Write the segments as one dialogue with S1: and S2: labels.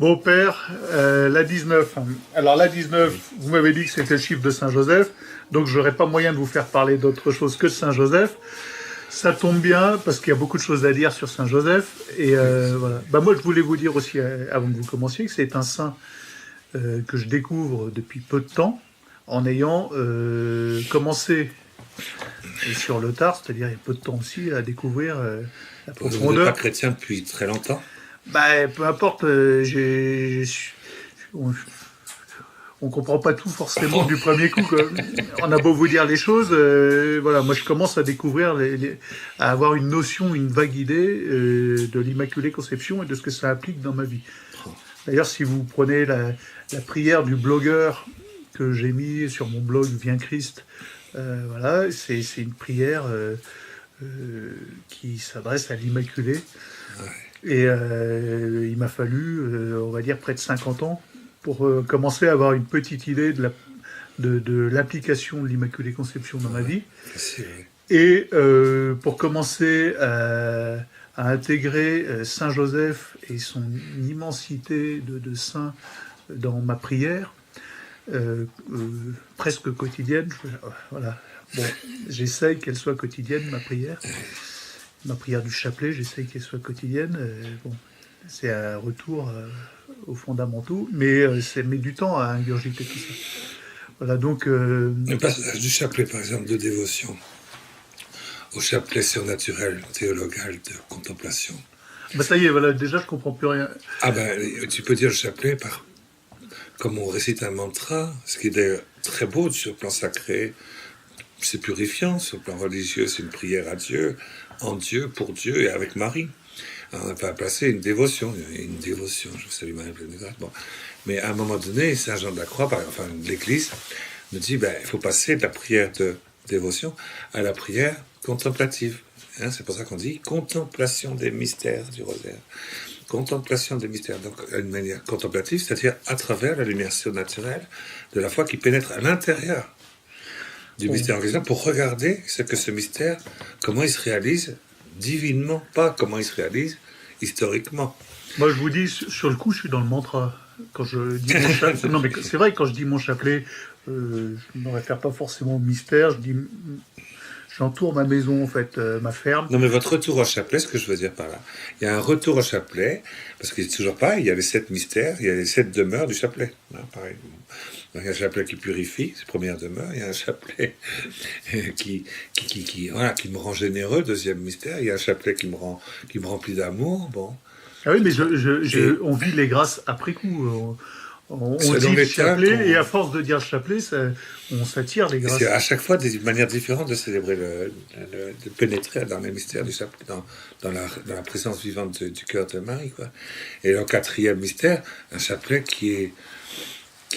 S1: Mon père, la 19. Alors la 19, vous m'avez dit que c'était le chiffre de Saint-Joseph, donc je n'aurai pas moyen de vous faire parler d'autre chose que de Saint-Joseph. Ça tombe bien parce qu'il y a beaucoup de choses à dire sur Saint-Joseph. Et voilà. Bah, moi, je voulais vous dire aussi, avant que vous commenciez, que c'est un saint que je découvre depuis peu de temps, en ayant commencé sur le tard, c'est-à-dire il y a peu de temps aussi, à découvrir la
S2: Vous n'êtes pas
S1: profondeur.
S2: chrétien depuis très longtemps?
S1: Bah, peu importe, on comprend pas tout forcément du premier coup, quoi. On a beau vous dire les choses, voilà, moi je commence à découvrir, à avoir une notion, une vague idée de l'Immaculée Conception et de ce que ça implique dans ma vie. D'ailleurs, si vous prenez la prière du blogueur que j'ai mis sur mon blog Viens Christ, voilà, c'est une prière qui s'adresse à l'Immaculée.
S2: Ouais.
S1: Et il m'a fallu, on va dire, près de 50 ans pour commencer à avoir une petite idée de l'application de l'Immaculée Conception dans ma vie.
S2: Facile, oui.
S1: Et pour commencer à intégrer Saint Joseph et son immensité de saints dans ma prière, presque quotidienne. Voilà. Bon, j'essaye qu'elle soit quotidienne, ma prière. Ma prière du chapelet, j'essaye qu'elle soit quotidienne. Bon, c'est un retour aux fondamentaux, mais ça met du temps à ingurgiter tout ça. Voilà, donc...
S2: Le passage du chapelet, par exemple, de dévotion au chapelet surnaturel, théologal de contemplation.
S1: Bah ça y est, voilà, déjà je comprends plus rien.
S2: Ah ben, tu peux dire le chapelet comme on récite un mantra, ce qui est très beau sur le plan sacré, c'est purifiant, sur le plan religieux, c'est une prière à Dieu, en Dieu, pour Dieu et avec Marie. Alors, on n'a pas placé une dévotion, je vous salue Marie pleine de grâce. Bon. Mais à un moment donné, Saint Jean de la Croix, enfin l'Église, nous dit il faut passer de la prière de dévotion à la prière contemplative. Hein, c'est pour ça qu'on dit contemplation des mystères du rosaire. Contemplation des mystères, donc une manière contemplative, c'est-à-dire à travers la lumière surnaturelle de la foi qui pénètre à l'intérieur du mystère en question pour regarder ce que ce mystère, comment il se réalise divinement, pas comment il se réalise historiquement.
S1: Moi je vous dis, sur le coup, je suis dans le mantra. Quand je dis mon chapelet, non mais c'est vrai que quand je dis mon chapelet, je ne me réfère pas forcément au mystère, j'entoure ma maison, en fait, ma ferme.
S2: Non, mais votre retour au chapelet, ce que je veux dire par là, il y a un retour au chapelet, parce qu'il est toujours pareil, il y a les 7 mystères, il y a les 7 demeures du chapelet. Hein, pareil. Il y a un chapelet qui purifie, c'est première demeure, il y a un chapelet qui me rend généreux, deuxième mystère, il y a un chapelet qui me remplit d'amour, bon.
S1: Ah oui, mais on vit les grâces après coup. On
S2: Selon
S1: dit le
S2: l'état
S1: chapelet, et à force de dire le chapelet, on s'attire les grâces.
S2: C'est à chaque fois des manières différentes de célébrer, de pénétrer dans les mystères du chapelet, dans la présence vivante du cœur de Marie, quoi. Et le quatrième mystère, un chapelet qui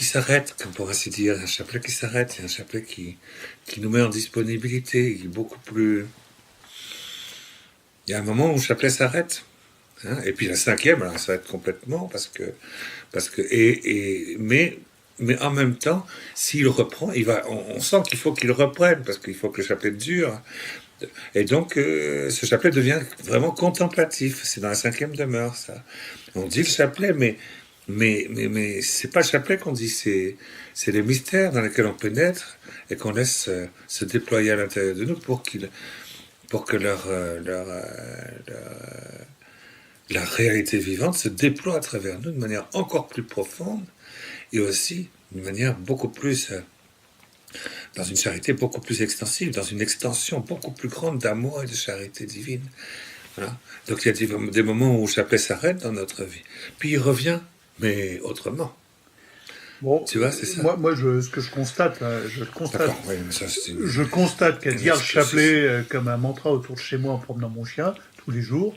S2: s'arrête, comme pour ainsi dire, un chapelet qui s'arrête, un chapelet qui nous met en disponibilité, qui est beaucoup plus... Il y a un moment où le chapelet s'arrête. Hein, et puis la cinquième, alors ça va être complètement, mais en même temps, s'il reprend, on sent qu'il faut qu'il reprenne, parce qu'il faut que le chapelet dure. Et donc, ce chapelet devient vraiment contemplatif. C'est dans la cinquième demeure, ça. On dit le chapelet, mais c'est pas le chapelet qu'on dit, c'est les mystères dans lesquels on pénètre et qu'on laisse se déployer à l'intérieur de nous pour que la réalité vivante se déploie à travers nous de manière encore plus profonde et aussi d'une manière beaucoup plus, dans une charité beaucoup plus extensive, dans une extension beaucoup plus grande d'amour et de charité divine. Voilà. Donc il y a des moments où le chapelet s'arrête dans notre vie, puis il revient, mais autrement.
S1: Bon,
S2: tu vois, c'est ça.
S1: Moi ce que je constate,
S2: Oui, ça,
S1: je constate qu'à dire le chapelet comme un mantra autour de chez moi en promenant mon chien tous les jours,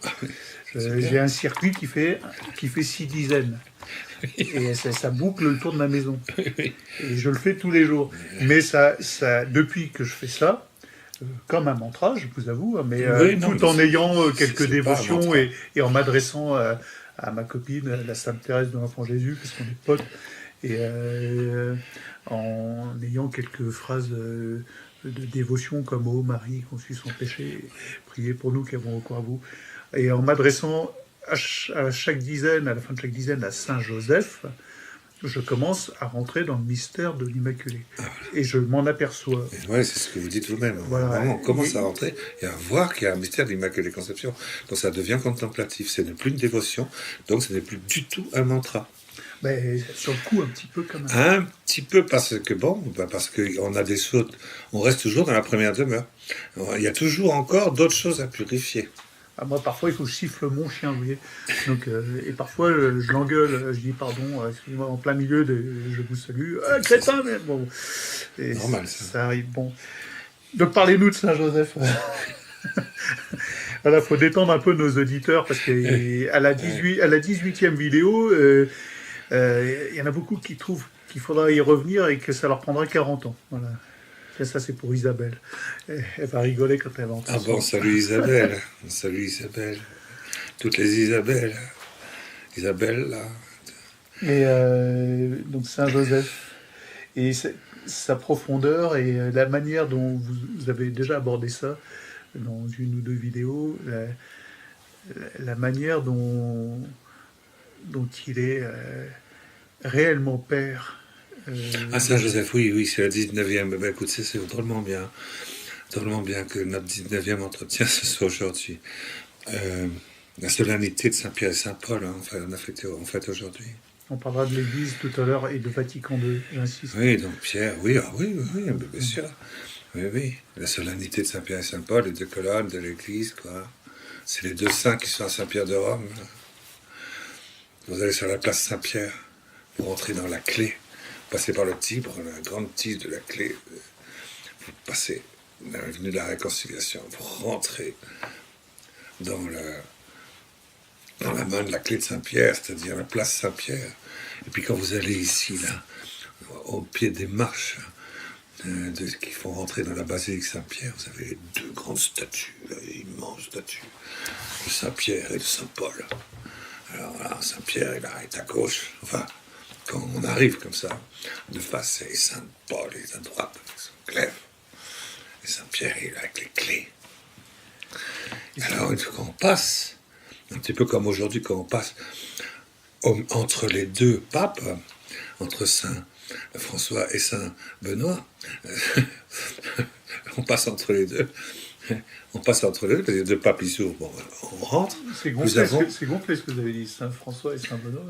S1: j'ai un circuit qui fait 6 dizaines. Et ça boucle le tour de ma maison. Et je le fais tous les jours. Mais depuis que je fais ça, comme un mantra, je vous avoue, mais tout en ayant quelques dévotions et en m'adressant à ma copine, la Sainte Thérèse de l'Enfant Jésus, parce qu'on est potes, et en ayant quelques phrases de dévotion comme « Oh Marie, conçue sans péché, priez pour nous qui avons recours à vous », et en m'adressant à chaque dizaine, à la fin de chaque dizaine, à Saint-Joseph, je commence à rentrer dans le mystère de l'Immaculée. Et je m'en aperçois.
S2: Oui, c'est ce que vous dites vous-même.
S1: Voilà.
S2: Vraiment, on commence à rentrer et à voir qu'il y a un mystère de l'Immaculée Conception. Donc ça devient contemplatif. Ce n'est plus une dévotion, donc ce n'est plus du tout un mantra.
S1: Mais sur le coup, un petit peu quand même.
S2: Un petit peu parce qu'on a des sautes. On reste toujours dans la première demeure. Il y a toujours encore d'autres choses à purifier.
S1: Ah, moi, parfois, il faut que je siffle mon chien, vous voyez. Donc, et parfois, je l'engueule, je dis pardon, excusez-moi, en plein milieu de je vous salue. Ah, crétin, mais bon. Et
S2: normal, ça.
S1: Ça arrive, bon. Donc, parlez-nous de Saint-Joseph. Voilà, il faut détendre un peu nos auditeurs, parce qu'à la 18e vidéo, il y en a beaucoup qui trouvent qu'il faudra y revenir et que ça leur prendra 40 ans. Voilà. Et ça, c'est pour Isabelle. Elle va rigoler quand elle va entendre.
S2: Ah bon, salut Isabelle. Salut Isabelle. Toutes les Isabelles. Isabelle, là.
S1: Et donc Saint-Joseph. Et sa profondeur et la manière dont vous avez déjà abordé ça dans une ou deux vidéos, la manière dont il est réellement père.
S2: Ah, Saint-Joseph, oui, c'est le 19e. Ben, écoute, c'est drôlement bien que notre 19e entretien, ce soit aujourd'hui. La solennité de Saint-Pierre et Saint-Paul, hein, on fête aujourd'hui.
S1: On parlera de l'Église tout à l'heure et de Vatican II, j'insiste.
S2: Oui, donc Pierre, oui, bien sûr. Oui. La solennité de Saint-Pierre et Saint-Paul, les deux colonnes de l'Église, quoi. C'est les deux saints qui sont à Saint-Pierre de Rome. Vous allez sur la place Saint-Pierre, vous rentrez dans la clé. Passez par le Tibre, la grande tige de la clé, vous passez dans l'avenue de la Réconciliation, vous rentrez dans la main de la clé de Saint-Pierre, c'est-à-dire la place Saint-Pierre. Et puis quand vous allez ici, là, au pied des marches qui font rentrer dans la basilique Saint-Pierre, vous avez les deux grandes statues, immenses statues, de Saint-Pierre et de Saint-Paul. Alors voilà, Saint-Pierre, il est à gauche, enfin... Quand on arrive comme ça, de face, et Saint-Paul est à droite avec son glaive. Et Saint-Pierre est là avec les clés. Alors, quand on passe, un petit peu comme aujourd'hui, quand on passe entre les deux papes, entre Saint François et Saint Benoît, on passe entre les deux. Parce que les deux papes ils s'ouvrent. Bon, on rentre.
S1: C'est gonflé ce que vous avez dit, Saint François et Saint Benoît.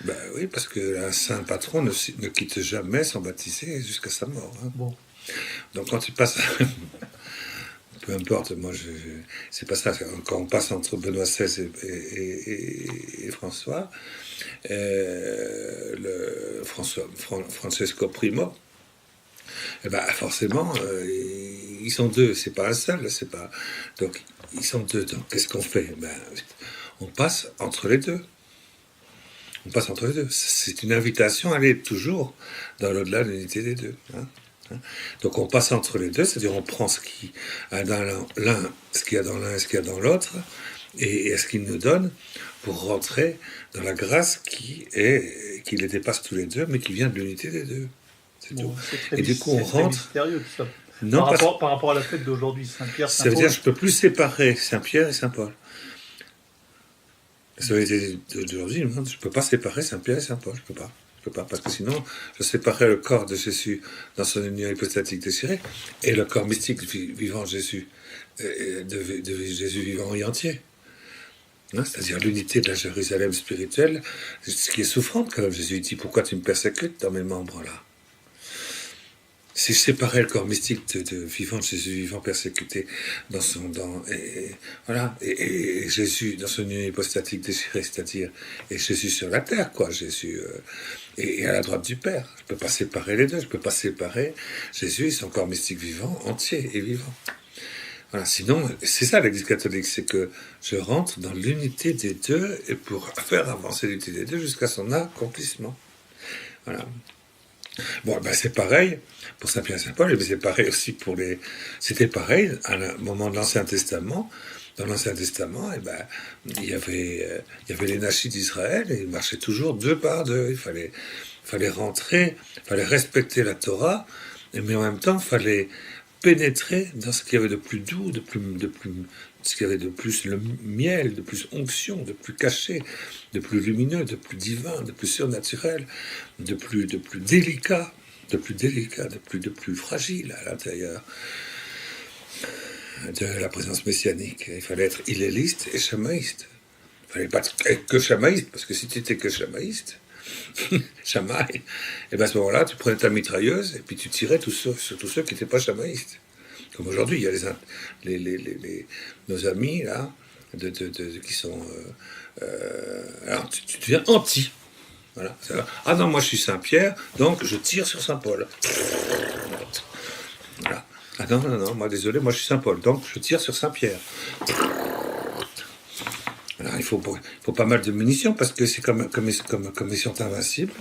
S2: Ben oui, parce qu'un saint patron ne quitte jamais son baptisé jusqu'à sa mort. Hein.
S1: Bon.
S2: Donc quand tu passes... Peu importe, moi, c'est pas ça. Quand on passe entre Benoît XVI et François, le Francesco Primo, eh ben, forcément, ils sont deux. C'est pas un seul. Donc, ils sont deux. Donc, qu'est-ce qu'on fait? Ben, on passe entre les deux. C'est une invitation à aller toujours dans l'au-delà de l'unité des deux. Hein. Donc on passe entre les deux, c'est-à-dire on prend ce qu'il y a dans l'un, ce qu'il y a dans l'un et ce qu'il y a dans l'autre, et ce qu'il nous donne pour rentrer dans la grâce qui les dépasse tous les deux, mais qui vient de l'unité des deux. C'est tout. Et du coup on rentre...
S1: mystérieux tout ça.
S2: Non,
S1: par rapport à la fête d'aujourd'hui, Saint-Pierre,
S2: Saint-Paul. Ça veut dire que je ne peux plus séparer Saint-Pierre et Saint-Paul. La solennité d'aujourd'hui, je ne peux pas séparer Saint-Pierre et Saint-Paul, je ne peux pas, parce que sinon, je séparerais le corps de Jésus dans son union hypostatique déchirée et le corps mystique vivant de Jésus, de Jésus vivant et entier. Hein, c'est-à-dire l'unité de la Jérusalem spirituelle, ce qui est souffrante quand même. Jésus dit, pourquoi tu me persécutes dans mes membres là? Si je séparais le corps mystique de vivant de Jésus vivant persécuté et Jésus dans son union hypostatique déchirée, c'est-à-dire et Jésus sur la terre, quoi, Jésus et à la droite du Père. Je peux pas séparer les deux, je peux pas séparer Jésus et son corps mystique vivant, entier et vivant. Voilà, sinon, c'est ça l'Église catholique, c'est que je rentre dans l'unité des deux et pour faire avancer l'unité des deux jusqu'à son accomplissement. Voilà. Bon, ben c'est pareil pour Saint-Pierre et Saint-Paul, mais c'est pareil aussi pour les... C'était pareil à un moment de l'Ancien Testament. Dans l'Ancien Testament, il y avait les nachis d'Israël et ils marchaient toujours deux par deux. Il fallait rentrer, il fallait respecter la Torah, mais en même temps, il fallait pénétrer dans ce qu'il y avait de plus doux, ce qu'il y avait de plus le miel, de plus onction, de plus caché, de plus lumineux, de plus divin, de plus surnaturel, de plus délicat, de plus fragile à l'intérieur de la présence messianique. Il fallait être hiléliste et chamaïste. Il fallait pas être que chamaïste, parce que si tu étais que chamaïste, chamaï, et bien à ce moment-là, tu prenais ta mitrailleuse et puis tu tirais sur tous ceux qui n'étaient pas chamaïstes. Comme aujourd'hui, il y a nos amis là, qui sont. Alors, tu deviens anti. Voilà. Ah non, moi je suis Saint-Pierre, donc je tire sur Saint-Paul. Voilà. Ah non, moi désolé, moi je suis Saint-Paul, donc je tire sur Saint-Pierre. Alors, il faut pas mal de munitions parce que c'est comme ils sont invincibles.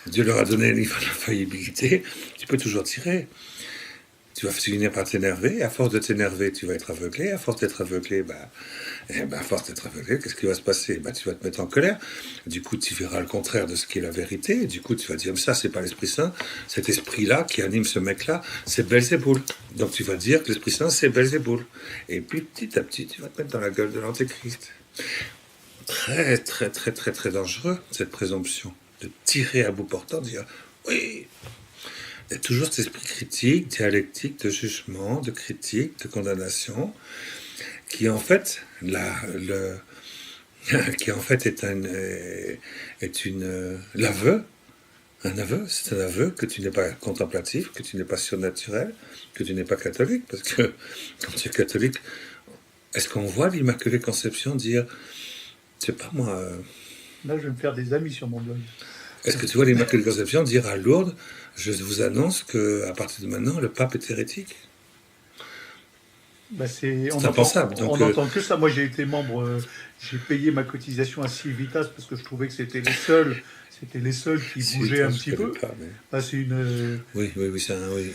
S2: Dieu leur a donné l'infaillibilité. Tu peux toujours tirer. Tu vas finir par t'énerver. À force de t'énerver, tu vas être aveuglé. À force d'être aveuglé, qu'est-ce qui va se passer? Tu vas te mettre en colère. Du coup, tu verras le contraire de ce qui est la vérité. Du coup, tu vas dire, mais ça, c'est pas l'Esprit Saint. Cet esprit-là qui anime ce mec-là, c'est Belzéboul. Donc, tu vas dire que l'Esprit Saint, c'est Belzéboul. Et puis, petit à petit, tu vas te mettre dans la gueule de l'Antéchrist. Très, très, très, très, très dangereux, cette présomption. De tirer à bout portant, de dire, oui. Il y a toujours cet esprit critique, dialectique, de jugement, de critique, de condamnation, qui en fait est l'aveu, un aveu, c'est un aveu que tu n'es pas contemplatif, que tu n'es pas surnaturel, que tu n'es pas catholique, parce que quand tu es catholique, est-ce qu'on voit l'Immaculée Conception dire, c'est pas moi.
S1: Là, je vais me faire des amis sur mon blog.
S2: Est-ce que tu vois l'Immaculée Conception dire à Lourdes, je vous annonce qu'à partir de maintenant, le pape est hérétique?
S1: C'est
S2: impensable.
S1: On n'entend que ça. Moi, j'ai été membre, j'ai payé ma cotisation à Civitas parce que je trouvais que c'était les seuls qui bougeaient un petit peu. C'est une.
S2: Oui,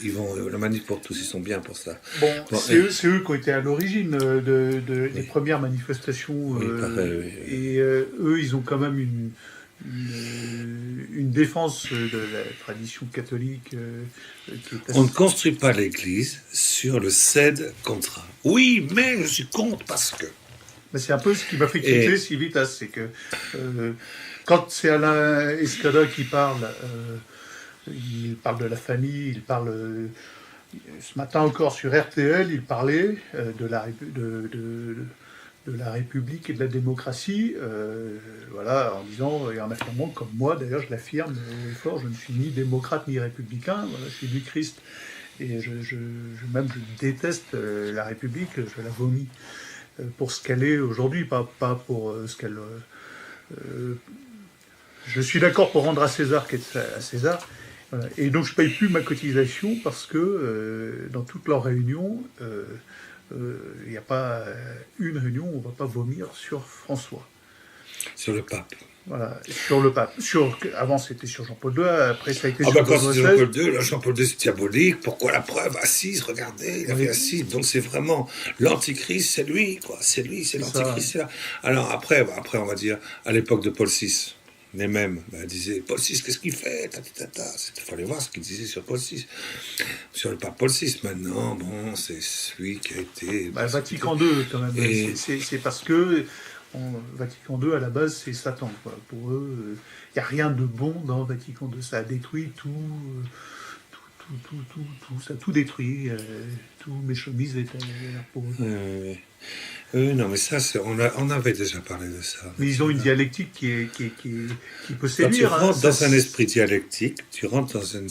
S2: ils vont la manif pour tous, ils sont bien pour ça.
S1: C'est eux qui ont été à l'origine des premières manifestations. Et eux, ils ont quand même une défense de la tradition catholique.
S2: On ne construit pas l'Église sur le cède contrat. Oui, mais je suis contre parce que.
S1: C'est un peu ce qui m'a fait quitter Civitas, c'est que quand c'est Alain Escada qui parle, il parle de la famille, il parle. Ce matin encore sur RTL, il parlait de la République et de la démocratie, en disant, et en affirmant, comme moi, d'ailleurs je l'affirme fort, je ne suis ni démocrate ni républicain, je suis du Christ. Et je déteste la République, je la vomis pour ce qu'elle est aujourd'hui, pas pour ce qu'elle... je suis d'accord pour rendre à César ce qui est à César, voilà. Et donc je ne paye plus ma cotisation parce que dans toutes leurs réunions... il n'y a pas une réunion où on ne va pas vomir sur François.
S2: Sur le pape.
S1: Voilà, sur le pape. Avant, c'était sur Jean-Paul II, après, ça a été sur
S2: Jean-Paul II. Là, Jean-Paul II, c'est diabolique. Pourquoi la preuve? Assise, regardez, il avait assise. Donc, c'est vraiment l'antichrist, c'est lui, quoi. C'est lui, c'est l'antichrist, c'est là. Alors, après, on va dire, à l'époque de Paul VI, les mêmes disaient, Paul VI, qu'est-ce qu'il fait? Il fallait voir ce qu'il disait sur Paul VI. Sur le pape Paul VI, maintenant, c'est celui qui a été...
S1: Vatican II, quand même. Et... C'est parce que Vatican II, à la base, c'est Satan, quoi. Pour eux, il n'y a rien de bon dans Vatican II. Ça a détruit tout, ça a tout détruit. Tous mes chemises étaient pour eux.
S2: Non, mais ça, on avait déjà parlé de ça.
S1: Mais ils ont une dialectique qui peut séduire.
S2: Quand tu rentres dans un esprit dialectique, tu rentres dans une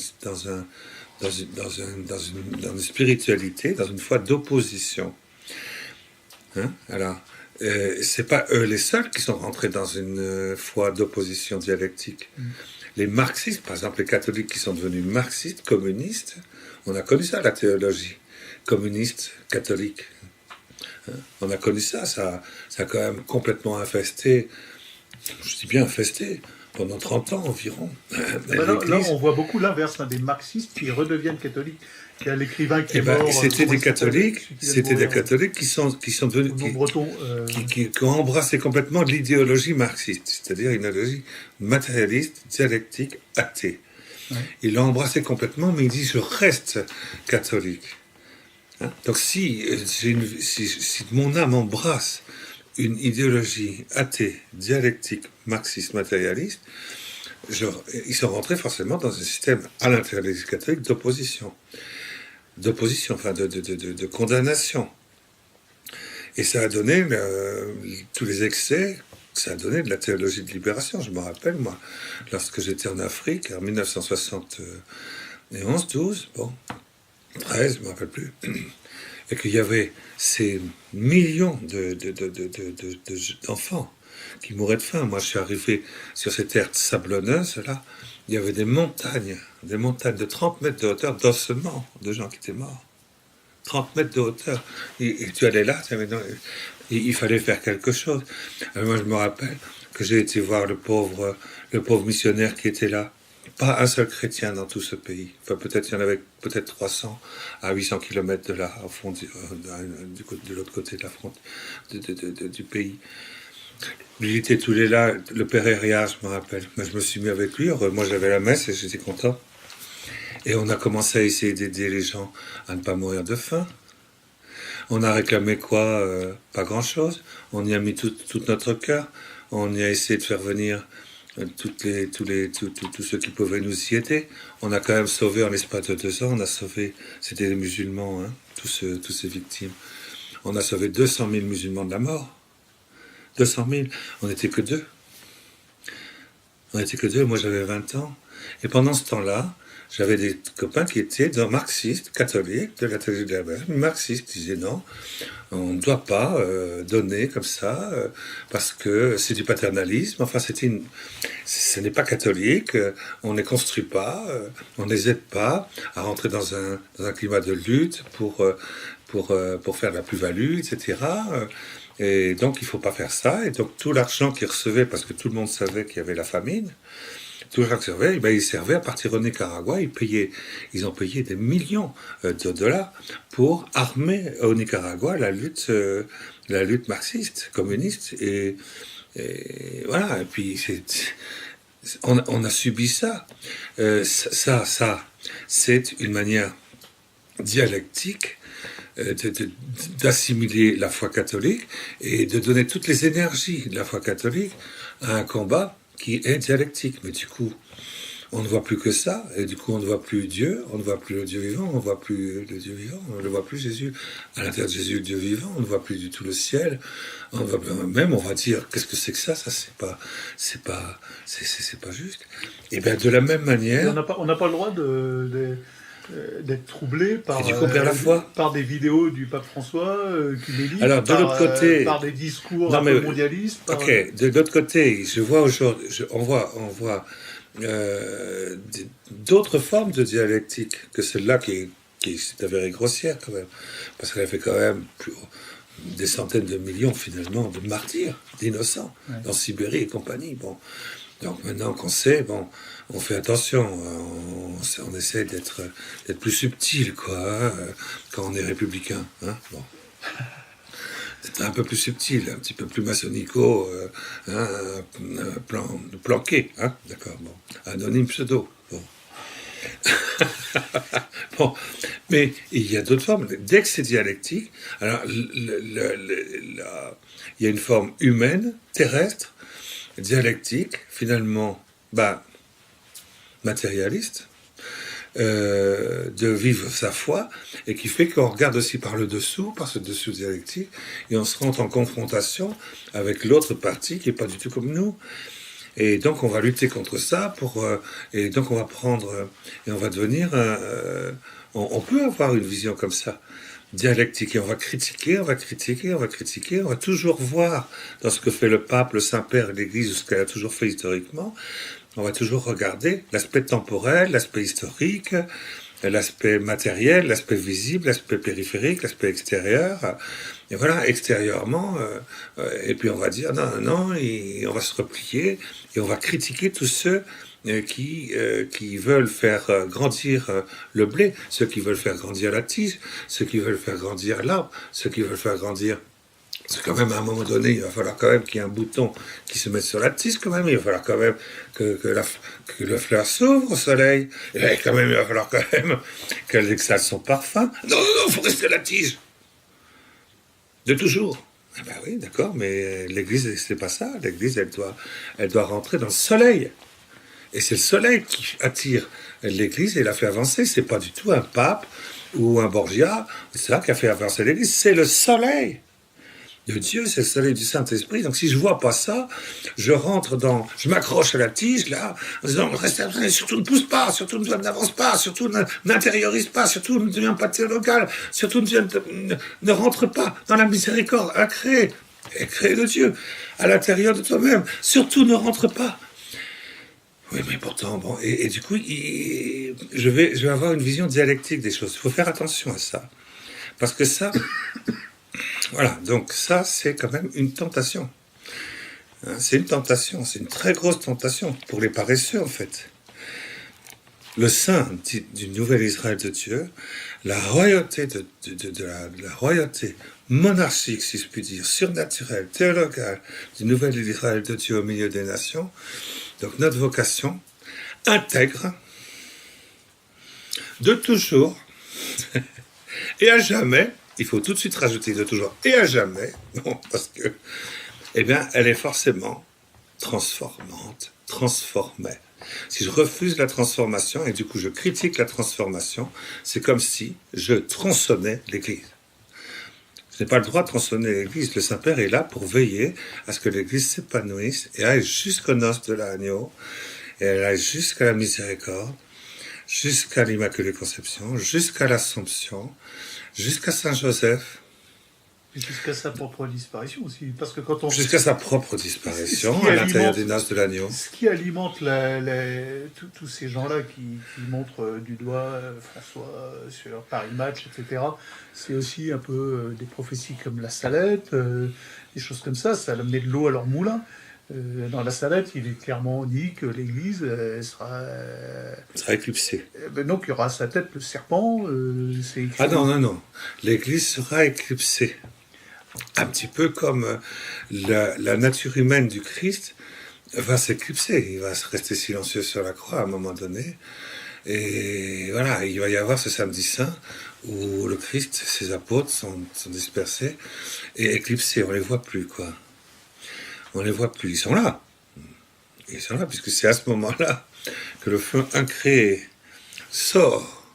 S2: spiritualité, dans une foi d'opposition. Alors, c'est pas eux les seuls qui sont rentrés dans une foi d'opposition dialectique. Les marxistes, par exemple, les catholiques qui sont devenus marxistes, communistes, on a connu ça, la théologie communiste, catholique. On a connu ça, ça a quand même complètement infesté, je dis bien infesté, pendant 30 ans environ.
S1: Là, on voit beaucoup l'inverse, des marxistes qui redeviennent catholiques. Il y a l'écrivain qui est mort.
S2: C'était des catholiques qui sont devenus, qui ont embrassé complètement l'idéologie marxiste, c'est-à-dire une idéologie matérialiste, dialectique, athée.
S1: Ouais.
S2: Il l'a embrassé complètement, mais il dit je reste catholique. Hein. Donc si mon âme embrasse une idéologie athée, dialectique, marxiste, matérialiste, ils sont rentrés forcément dans un système à l'intérieur de l'Église catholique d'opposition, enfin de condamnation. Et ça a donné tous les excès, ça a donné de la théologie de libération. Je me rappelle, moi, lorsque j'étais en Afrique, en 1971, 12, 13, je ne me rappelle plus, et qu'il y avait ces millions d'enfants qui mouraient de faim. Moi, je suis arrivé sur ces terres sablonneuses, là, il y avait des montagnes de 30 mètres de hauteur d'ossements de gens qui étaient morts. 30 mètres de hauteur. Et tu allais là, il fallait faire quelque chose. Alors moi, je me rappelle que j'ai été voir le pauvre missionnaire qui était là. Pas un seul chrétien dans tout ce pays. Enfin, peut-être il y en avait 300 à 800 kilomètres de là, au fond de l'autre côté de la frontière du pays. Il était tous les là, le père Héria, je me rappelle. Moi, je me suis mis avec lui. Moi, j'avais la messe et j'étais content. Et on a commencé à essayer d'aider les gens à ne pas mourir de faim. On a réclamé quoi? Pas grand-chose. On y a mis tout notre cœur. On y a essayé de faire venir tous ceux qui pouvaient nous y aider. On a quand même sauvé, en l'espace de 2 ans, on a sauvé, c'était des musulmans, hein, tous ces victimes. On a sauvé 200 000 musulmans de la mort. 200 000. On n'était que deux. Moi j'avais 20 ans. Et pendant ce temps-là, j'avais des copains qui étaient marxistes, catholiques, de la théologie de la Bible. Marxistes disaient non, on ne doit pas donner comme ça, parce que c'est du paternalisme. Enfin, ce n'est pas catholique, on ne les construit pas, on ne les aide pas à rentrer dans un climat de lutte pour faire de la plus-value, etc. Et donc, il ne faut pas faire ça. Et donc, tout l'argent qu'ils recevaient, parce que tout le monde savait qu'il y avait la famine, tout l'argent qu'ils recevaient, ils servaient à partir au Nicaragua. Ils ont payé des millions de dollars pour armer au Nicaragua la lutte marxiste, communiste. Et voilà. Et puis, on a subi ça. Ça, c'est une manière dialectique d'assimiler la foi catholique et de donner toutes les énergies de la foi catholique à un combat qui est dialectique. Mais du coup, on ne voit plus que ça, et du coup, on ne voit plus Dieu, on ne voit plus le Dieu vivant, on ne voit plus le Dieu vivant, on ne voit plus Jésus. À l'intérieur de Jésus, le Dieu vivant, on ne voit plus du tout le ciel. On va dire, qu'est-ce que c'est que ça? Ça, c'est pas juste. Et bien, de la même manière...
S1: On n'a pas le droit d'être troublé par, par des vidéos du pape François qui médite,
S2: alors, de l'autre côté,
S1: par des discours un peu mondialistes.
S2: Ok, de l'autre côté, on voit d'autres formes de dialectique que celle-là qui s'est avérée grossière quand même, parce qu'elle a fait quand même des centaines de millions finalement de martyrs, d'innocents, en Sibérie et compagnie. Bon. Donc maintenant qu'on sait, on fait attention, on essaie d'être plus subtil, quoi, hein, quand on est républicain. Hein, bon. C'est un peu plus subtil, un petit peu plus maçonnico, planqué, hein, d'accord, bon. Anonyme pseudo, bon. Bon, mais il y a d'autres formes. Dès que c'est dialectique, alors il y a une forme humaine, terrestre, dialectique, finalement, matérialiste, de vivre sa foi, et qui fait qu'on regarde aussi par le dessous, par ce dessous dialectique, et on se rentre en confrontation avec l'autre partie qui n'est pas du tout comme nous. Et donc on va lutter contre ça, et donc on va prendre, et on va devenir, on peut avoir une vision comme ça, dialectique, et on va critiquer, on va toujours voir dans ce que fait le pape, le Saint-Père et l'Église, ce qu'elle a toujours fait historiquement. On va toujours regarder l'aspect temporel, l'aspect historique, l'aspect matériel, l'aspect visible, l'aspect périphérique, l'aspect extérieur. Et voilà, extérieurement, et puis on va dire non, et on va se replier, et on va critiquer tous ceux qui veulent faire grandir le blé, ceux qui veulent faire grandir la tige, ceux qui veulent faire grandir l'arbre, ceux qui veulent faire grandir Parce que quand même, à un moment donné, il va falloir quand même qu'il y ait un bouton qui se mette sur la tige, quand même. Il va falloir quand même que la fleur s'ouvre au soleil. Et quand même, il va falloir quand même qu'elle exhale son parfum. Non, il faut rester à la tige. De toujours. Ah ben oui, d'accord, mais l'Église, c'est pas ça. L'Église, elle doit rentrer dans le soleil. Et c'est le soleil qui attire l'Église et la fait avancer. C'est pas du tout un pape ou un Borgia. C'est ça qui a fait avancer l'Église. C'est le soleil de Dieu, c'est le soleil du Saint-Esprit. Donc si je vois pas ça, je m'accroche à la tige, là, en disant, restez, surtout ne pousse pas, surtout n'avance pas, surtout n'intériorise pas, surtout ne deviens pas théologal, surtout ne rentre pas dans la miséricorde à créer de Dieu, à l'intérieur de toi-même. Surtout ne rentre pas. Oui, mais pourtant, bon, et du coup, je vais avoir une vision dialectique des choses. Il faut faire attention à ça. Parce que ça, voilà, donc ça, c'est quand même une tentation. Hein, c'est une tentation, c'est une très grosse tentation pour les paresseux, en fait. Le sein du nouvel Israël de Dieu, la royauté la royauté monarchique, si je puis dire, surnaturelle, théologale, du nouvel Israël de Dieu au milieu des nations. Donc notre vocation intègre de toujours et à jamais. Il faut tout de suite rajouter de toujours et à jamais, bon, parce que, eh bien, elle est forcément transformante, transformée. Si je refuse la transformation, et du coup je critique la transformation, c'est comme si je tronçonnais l'Église. Je n'ai pas le droit de tronçonner l'Église. Le Saint-Père est là pour veiller à ce que l'Église s'épanouisse et aille jusqu'aux noces de l'agneau, et elle aille jusqu'à la miséricorde, jusqu'à l'Immaculée Conception, jusqu'à l'Assomption, jusqu'à Saint-Joseph.
S1: Et jusqu'à sa propre disparition aussi. Parce que quand on...
S2: Jusqu'à sa propre disparition à l'intérieur des noces de l'agneau.
S1: Ce qui alimente tous ces gens-là qui montrent du doigt François sur Paris Match, etc., c'est aussi un peu des prophéties comme la Salette, des choses comme ça. Ça met de l'eau à leur moulin. Dans la Salette, il est clairement dit que l'Église sera
S2: éclipsée.
S1: Donc il y aura à sa tête le serpent.
S2: Ah non. L'Église sera éclipsée. Un petit peu comme la nature humaine du Christ va s'éclipser. Il va rester silencieux sur la croix à un moment donné. Et voilà, il va y avoir ce samedi saint où le Christ, ses apôtres sont dispersés et éclipsés. On les voit plus, quoi. On les voit plus. Ils sont là. Ils sont là, puisque c'est à ce moment-là que le feu incréé sort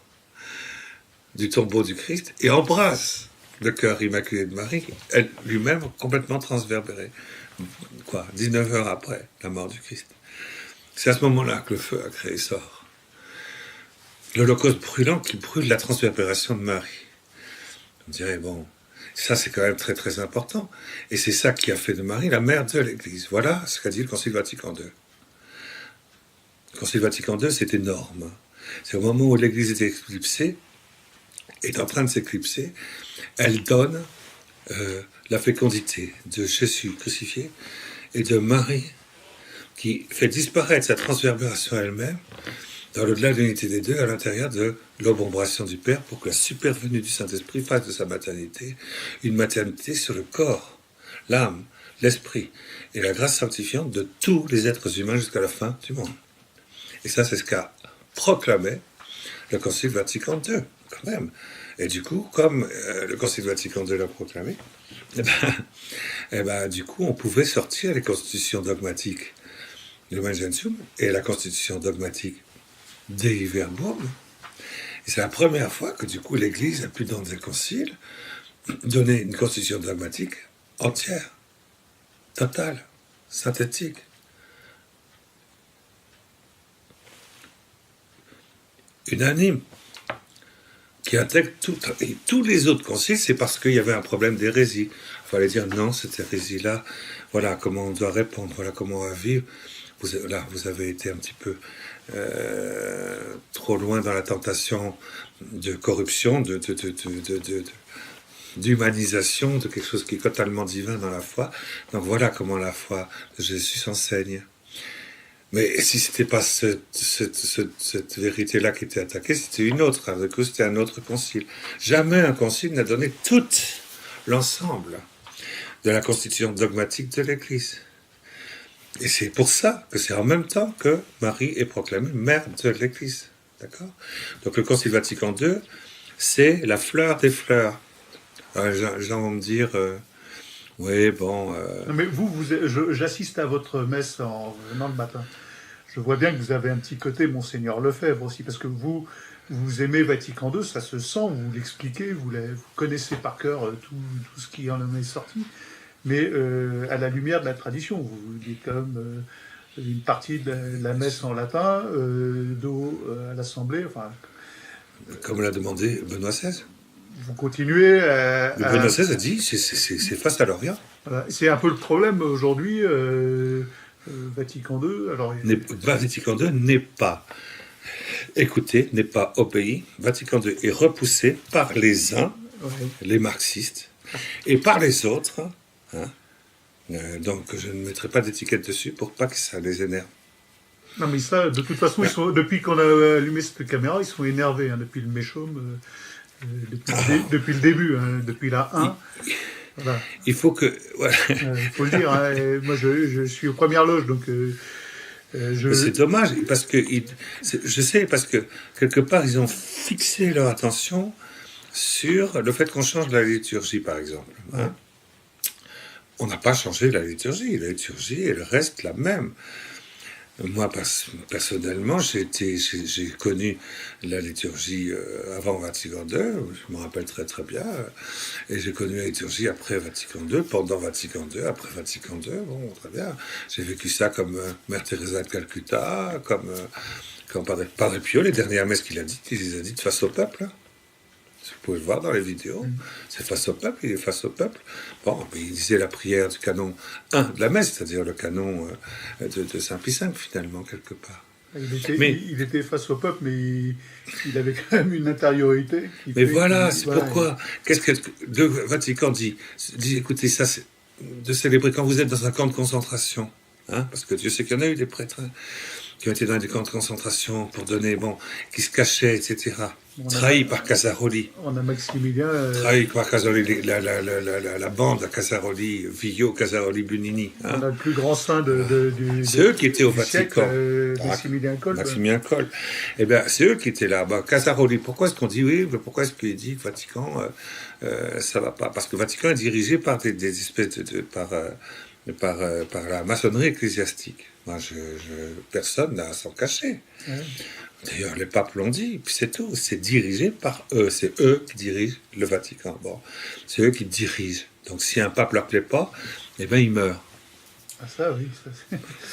S2: du tombeau du Christ et embrasse le cœur immaculé de Marie, elle lui-même complètement transverbérée. 19 heures après la mort du Christ. C'est à ce moment-là que le feu incréé sort. L'holocauste brûlant qui brûle la transverbération de Marie. On dirait, bon, ça c'est quand même très très important. Et c'est ça qui a fait de Marie la mère de l'Église. Voilà ce qu'a dit le Concile Vatican II. Le Concile Vatican II, c'est énorme. C'est au moment où l'Église est éclipsée, est en train de s'éclipser, elle donne la fécondité de Jésus crucifié et de Marie qui fait disparaître sa transverbération elle-même dans l'au-delà de l'unité des deux à l'intérieur de l'obombration du Père pour que la supervenue du Saint-Esprit fasse de sa maternité une maternité sur le corps, l'âme, l'esprit et la grâce sanctifiante de tous les êtres humains jusqu'à la fin du monde. Et ça, c'est ce qu'a proclamé le Concile Vatican II, quand même. Et du coup, comme le Concile Vatican II l'a proclamé, du coup, on pouvait sortir les constitutions dogmatiques de Lumen Gentium et la constitution dogmatique Dei Verbum. Et c'est la première fois que, du coup, l'Église a pu, dans un concile, donner une constitution dogmatique entière, totale, synthétique. Unanime, qui intègre tous les autres conciles, c'est parce qu'il y avait un problème d'hérésie. Il fallait dire non, cette hérésie-là, voilà comment on doit répondre, voilà comment on va vivre. Vous avez été un petit peu trop loin dans la tentation de corruption, d'humanisation, de quelque chose qui est totalement divin dans la foi. Donc voilà comment la foi de Jésus s'enseigne. Mais si c'était pas cette vérité-là qui était attaquée, c'était une autre. Du coup, c'était un autre concile. Jamais un concile n'a donné tout l'ensemble de la constitution dogmatique de l'Église. Et c'est pour ça que c'est en même temps que Marie est proclamée mère de l'Église. D'accord ? Donc le Concile Vatican II, c'est la fleur des fleurs. Les gens vont me dire, oui, bon...
S1: Non, mais j'assiste à votre messe en venant le matin. Je vois bien que vous avez un petit côté Monseigneur Lefebvre aussi, parce que vous aimez Vatican II, ça se sent, vous l'expliquez, vous connaissez par cœur tout ce qui en est sorti, mais à la lumière de la tradition, vous dites quand même une partie de la messe en latin, à l'Assemblée, enfin...
S2: Comme l'a demandé Benoît XVI.
S1: Vous continuez
S2: Benoît XVI a dit, c'est face à l'Orient.
S1: Voilà. C'est un peu le problème aujourd'hui, Vatican II. Alors,
S2: Vatican II n'est pas écouté, n'est pas obéi. Vatican II est repoussé par les uns, les marxistes, et par les autres. Hein. Donc je ne mettrai pas d'étiquette dessus pour pas que ça les énerve.
S1: Non mais ça, de toute façon, depuis qu'on a allumé cette caméra, ils sont énervés, hein, depuis le Méchaume, depuis le début, hein, depuis la 1. Voilà.
S2: Il faut que... Voilà.
S1: Faut le dire, hein, moi je suis aux premières loges, donc...
S2: C'est dommage, parce que je sais, parce que quelque part, ils ont fixé leur attention sur le fait qu'on change la liturgie, par exemple. Hein. On n'a pas changé la liturgie, elle reste la même. Moi, personnellement, j'ai connu la liturgie avant Vatican II, je me rappelle très très bien, et j'ai connu la liturgie après Vatican II, pendant Vatican II, après Vatican II, bon, très bien. J'ai vécu ça comme Mère Teresa de Calcutta, comme Padre Pio, les dernières messes qu'il a dites, il les a dites face au peuple. Hein. Vous pouvez le voir dans les vidéos, c'est face au peuple, il est face au peuple. Bon, il disait la prière du canon 1 de la messe, c'est-à-dire le canon de Saint-Pie V, finalement, quelque part.
S1: Il était face au peuple, mais il avait quand même une intériorité.
S2: Mais voilà, c'est pourquoi. Qu'est-ce que le Vatican dit, écoutez, ça, c'est de célébrer quand vous êtes dans un camp de concentration, hein, parce que Dieu sait qu'il y en a eu des prêtres, hein, qui ont été dans des camps de concentration pour donner, qui se cachaient, etc. Trahi par Casaroli.
S1: On a Maximilien.
S2: Trahi par Casaroli, la bande à Casaroli, Villot, Casaroli, Bunini. Hein.
S1: On a le plus grand saint
S2: c'est eux qui étaient au Vatican.
S1: Maximilien Kolbe.
S2: Maximilien Kolbe. Eh bien, c'est eux qui étaient là. Casaroli, pourquoi est-ce qu'on dit oui? Pourquoi est-ce qu'il dit que Vatican, ça va pas? Parce que le Vatican est dirigé par des espèces par la maçonnerie ecclésiastique. Moi, personne n'a à s'en cacher. Ouais. D'ailleurs, les papes l'ont dit, puis c'est tout. C'est dirigé par eux. C'est eux qui dirigent le Vatican. Bon, c'est eux qui dirigent. Donc, si un pape leur plaît pas, eh ben, il meurt.
S1: Ah ça, oui. Ça,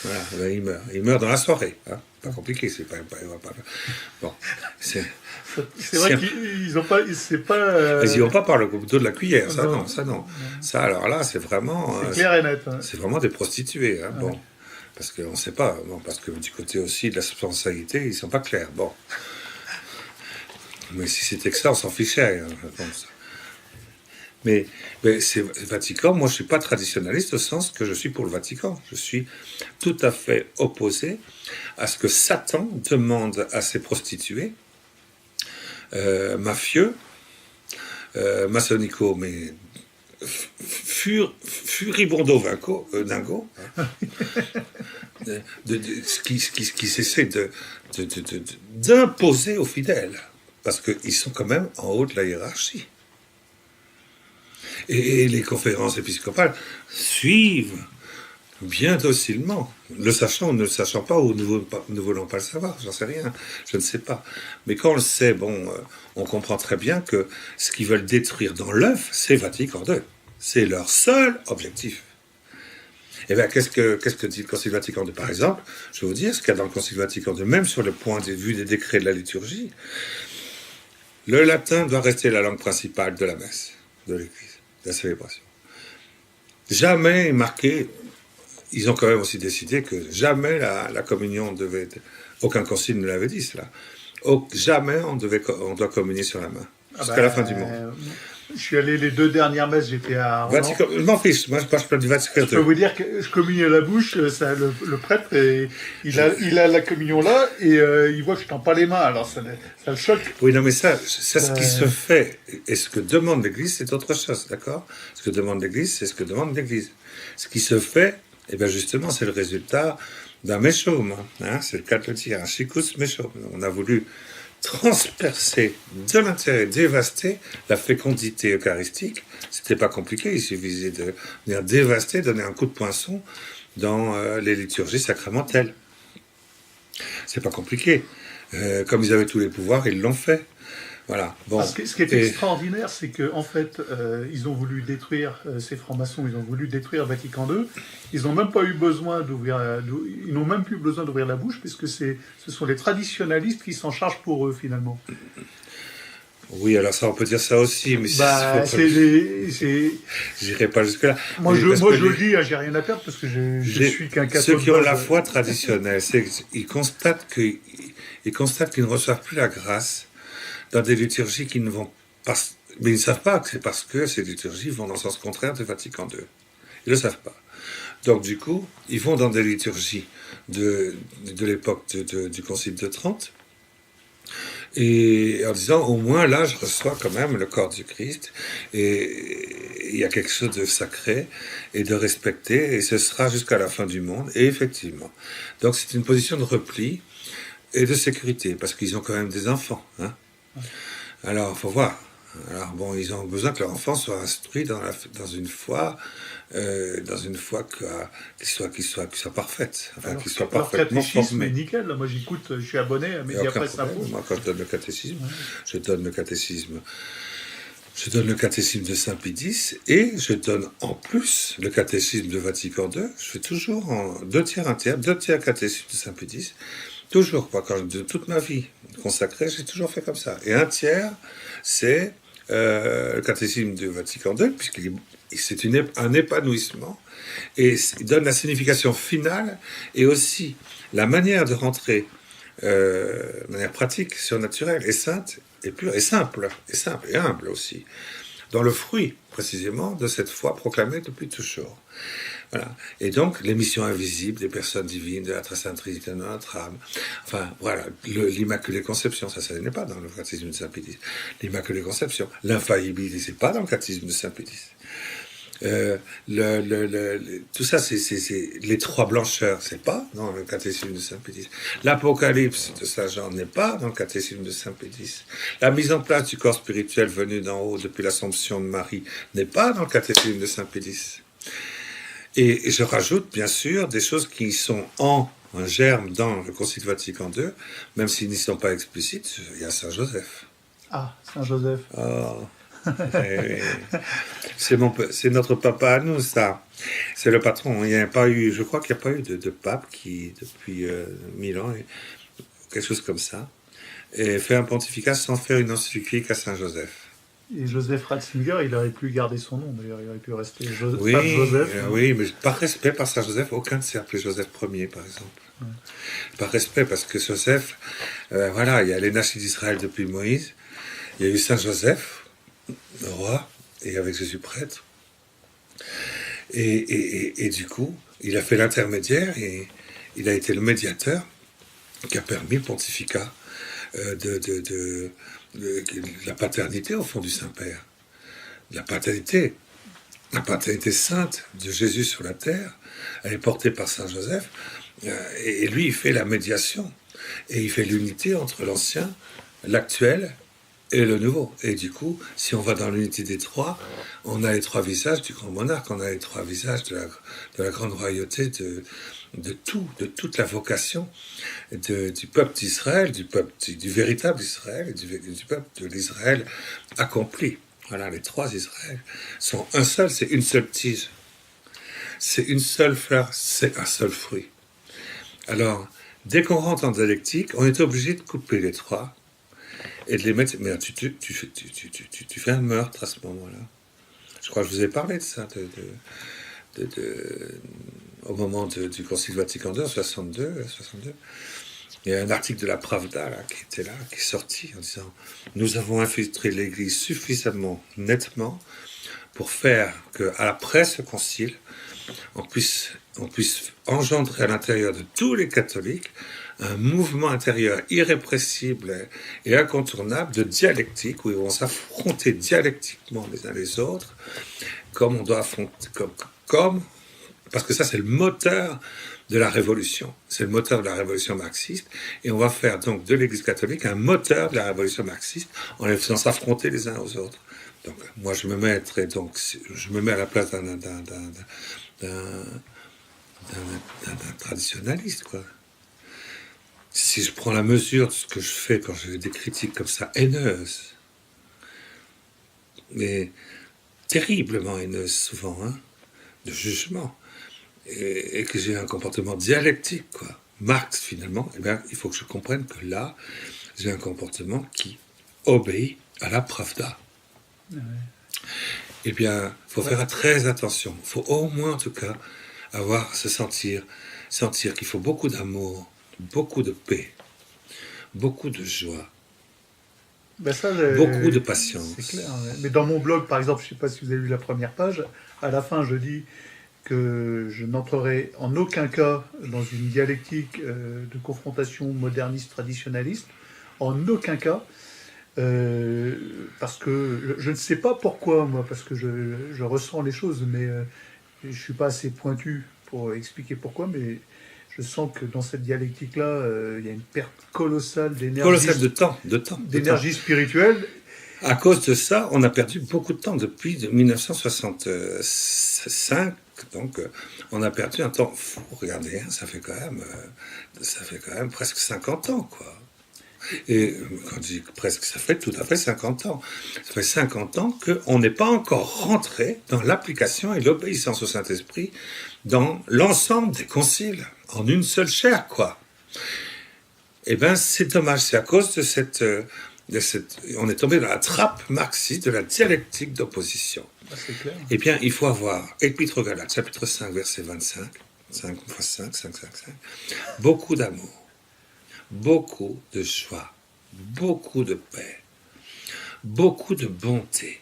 S2: voilà, ben, il meurt. Il meurt dans la soirée. Hein. Pas compliqué, c'est pas bon, c'est
S1: vrai qu'ils n'ont pas...
S2: Ils n'y vont pas par le couteau de la cuillère, ça non. Ça, alors là, c'est vraiment...
S1: C'est clair et net. Hein.
S2: C'est vraiment des prostituées, hein, bon. Parce qu'on ne sait pas, parce que du côté aussi de la spontanéité, ils ne sont pas clairs, bon. Mais si c'était que ça, on s'en fichait, hein, je pense. Mais c'est Vatican, moi je ne suis pas traditionnaliste au sens que je suis pour le Vatican. Je suis tout à fait opposé à ce que Satan demande à ses prostituées, mafieux, maçonnico, mais furibondo dingo, qui s'essaie d'imposer aux fidèles, parce qu'ils sont quand même en haut de la hiérarchie. Et les conférences épiscopales suivent bien docilement, le sachant ou ne le sachant pas, ou ne voulant pas le savoir, j'en sais rien, je ne sais pas. Mais quand on le sait, on comprend très bien que ce qu'ils veulent détruire dans l'œuf, c'est Vatican II. C'est leur seul objectif. Eh bien, qu'est-ce que dit le Concile Vatican II? Par exemple, je vais vous dire ce qu'il y a dans le Concile Vatican II, même sur le point de vue des décrets de la liturgie. Le latin doit rester la langue principale de la messe, de l'Église, de la célébration. Jamais marqué, ils ont quand même aussi décidé que jamais la communion devait être... Aucun concile ne l'avait dit, cela. Jamais on doit communier sur la main, jusqu'à la fin du monde.
S1: Je suis allé les 2 dernières messes, j'étais à Rouen.
S2: Vatican, je m'en fiche, moi je parle du Vatican
S1: Je peux
S2: II.
S1: vous dire que je communie à la bouche, le prêtre, il a la communion là, et il voit que je tends pas les mains, alors ça le choque.
S2: Oui, non, mais ça, ce qui se fait et ce que demande l'Église, c'est autre chose, d'accord? Ce que demande l'Église, c'est ce que demande l'Église. Ce qui se fait, eh bien justement, c'est le résultat d'un méchaume, hein, c'est le cas de le dire, un chicus méchaume. On a voulu transpercer de l'intérieur, dévaster la fécondité eucharistique. C'était pas compliqué, il suffisait de venir dévaster, donner un coup de poinçon dans les liturgies sacramentelles. C'est pas compliqué. Comme ils avaient tous les pouvoirs, ils l'ont fait. Voilà. Bon.
S1: Ce qui est extraordinaire, c'est qu'en fait, ils ont voulu détruire ces francs-maçons, ils ont voulu détruire Vatican II. Ils n'ont même pas eu besoin ils n'ont même plus besoin d'ouvrir la bouche, puisque ce sont les traditionalistes qui s'en chargent pour eux, finalement.
S2: Oui, alors ça, on peut dire ça aussi, mais
S1: j'irai
S2: pas jusque-là.
S1: Moi, je le dis, j'ai rien à perdre, parce que je suis qu'un catholique.
S2: Ceux qui ont la foi traditionnelle, ils constatent qu'ils ne reçoivent plus la grâce dans des liturgies qui ne vont pas... Mais ils ne savent pas que c'est parce que ces liturgies vont dans le sens contraire de Vatican II. Ils ne le savent pas. Donc, du coup, ils vont dans des liturgies de l'époque du Concile de Trente, et en disant, au moins, là, je reçois quand même le corps du Christ, et il y a quelque chose de sacré, et de respecté, et ce sera jusqu'à la fin du monde, et effectivement. Donc, c'est une position de repli et de sécurité, parce qu'ils ont quand même des enfants, hein. Alors, il faut voir. Alors, bon, ils ont besoin que leur enfant soit instruit dans une foi qui soit parfaite, enfin, qui soit parfaitement formée.
S1: Nickel, là, moi j'écoute, je suis abonné à Mediapresse Info.
S2: Moi, quand je donne le catéchisme, je donne le catéchisme de Saint-Pie X, et je donne en plus le catéchisme de Vatican II. Je fais toujours en 2 tiers, 1 tiers, 2 tiers catéchisme de Saint-Pie X. Toujours, de toute ma vie consacrée, j'ai toujours fait comme ça. Et 1 tiers, c'est le catéchisme de Vatican II, c'est un épanouissement, et il donne la signification finale, et aussi la manière de rentrer, de manière pratique, surnaturelle, et sainte, et pure, et simple, et humble aussi, dans le fruit, précisément, de cette foi proclamée depuis toujours. Voilà. Et donc, les missions invisibles des personnes divines, de la très sainte Trinité de notre âme. Enfin, voilà, l'Immaculée Conception, ça n'est pas dans le catéchisme de Saint-Pie X. L'Immaculée Conception, l'infaillibilité, c'est pas dans le catéchisme de Saint-Pie X. Tout ça, c'est les 3 blancheurs, c'est pas dans le catéchisme de Saint-Pie X. L'Apocalypse de Saint Jean n'est pas dans le catéchisme de Saint-Pie X. La mise en place du corps spirituel venu d'en haut depuis l'Assomption de Marie n'est pas dans le catéchisme de Saint-Pie X. Et je rajoute, bien sûr, des choses qui sont en un germe dans le Concile Vatican II, même s'ils n'y sont pas explicites. Il y a Saint Joseph.
S1: Ah, Saint Joseph.
S2: Oh. C'est notre papa à nous, ça. C'est le patron. Je crois qu'il n'y a pas eu de pape qui, depuis 1000 ans, quelque chose comme ça, et fait un pontificat sans faire une encyclique à Saint Joseph.
S1: Et Joseph Ratzinger, il aurait pu garder son nom, d'ailleurs, il aurait pu rester Joseph.
S2: Oui, mais par respect par Saint Joseph, aucun ne s'est appelé Joseph Ier, par exemple. Ouais. Par respect, parce que Joseph, voilà, il y a les nations d'Israël depuis Moïse, il y a eu Saint Joseph, le roi, et avec Jésus prêtre. Et du coup, il a fait l'intermédiaire, et il a été le médiateur qui a permis le pontificat de la paternité au fond du Saint-Père. La paternité sainte de Jésus sur la terre, elle est portée par Saint Joseph, et lui, il fait la médiation, et il fait l'unité entre l'ancien, l'actuel et le nouveau. Et du coup, si on va dans l'unité des 3, on a les 3 visages du grand monarque, on a les 3 visages de la grande royauté, de toute la vocation du peuple d'Israël, du véritable Israël, et du peuple de l'Israël accompli. Voilà, les 3 Israël sont un seul, c'est une seule tige. C'est une seule fleur, c'est un seul fruit. Alors, dès qu'on rentre en dialectique, on est obligé de couper les 3 et de les mettre... Mais tu fais un meurtre à ce moment-là. Je crois que je vous ai parlé de ça, au moment du Concile Vatican II, en 62. Il y a un article de la Pravda là, qui était là, qui est sorti en disant « Nous avons infiltré l'Église suffisamment nettement pour faire qu'après ce concile, on puisse engendrer à l'intérieur de tous les catholiques un mouvement intérieur irrépressible et incontournable de dialectique, où ils vont s'affronter dialectiquement les uns les autres, comme on doit affronter, parce que ça c'est le moteur de la révolution. C'est le moteur de la révolution marxiste, et on va faire donc de l'Église catholique un moteur de la révolution marxiste en les faisant s'affronter les uns aux autres. Donc moi je me mets à la place d'un traditionnaliste, quoi. Si je prends la mesure de ce que je fais quand j'ai des critiques comme ça, haineuses, mais terriblement haineuses souvent, hein, de jugement, et que j'ai un comportement dialectique, quoi. Marx, finalement, eh bien, il faut que je comprenne que là, j'ai un comportement qui obéit à la Pravda. Ouais. Eh bien, il faut faire très attention. Il faut au moins, en tout cas, sentir qu'il faut beaucoup d'amour, beaucoup de paix, beaucoup de joie, beaucoup de patience.
S1: C'est clair. Mais dans mon blog, par exemple, je ne sais pas si vous avez vu la première page, à la fin, je dis que je n'entrerai en aucun cas dans une dialectique de confrontation moderniste traditionnaliste, en aucun cas, parce que je ne sais pas pourquoi, moi, parce que je ressens les choses, mais je ne suis pas assez pointu pour expliquer pourquoi, mais je sens que dans cette dialectique-là, il y a une perte colossale d'énergie.
S2: Colossale
S1: d'énergie spirituelle.
S2: À cause de ça, on a perdu beaucoup de temps depuis 1965. Donc, on a perdu un temps fou. Regardez, hein, ça fait quand même presque 50 ans, quoi. Et quand je dis presque, ça fait tout à fait 50 ans. Ça fait 50 ans qu'on n'est pas encore rentré dans l'application et l'obéissance au Saint-Esprit dans l'ensemble des conciles, en une seule chair, quoi. Eh bien, c'est dommage. C'est à cause de cette... on est tombé dans la trappe marxiste de la dialectique d'opposition.
S1: C'est clair.
S2: Eh bien, il faut avoir Épître aux Galates, chapitre 5, verset 25, 5 x 5, 5, 5, 5, beaucoup d'amour, beaucoup de joie, beaucoup de paix, beaucoup de bonté,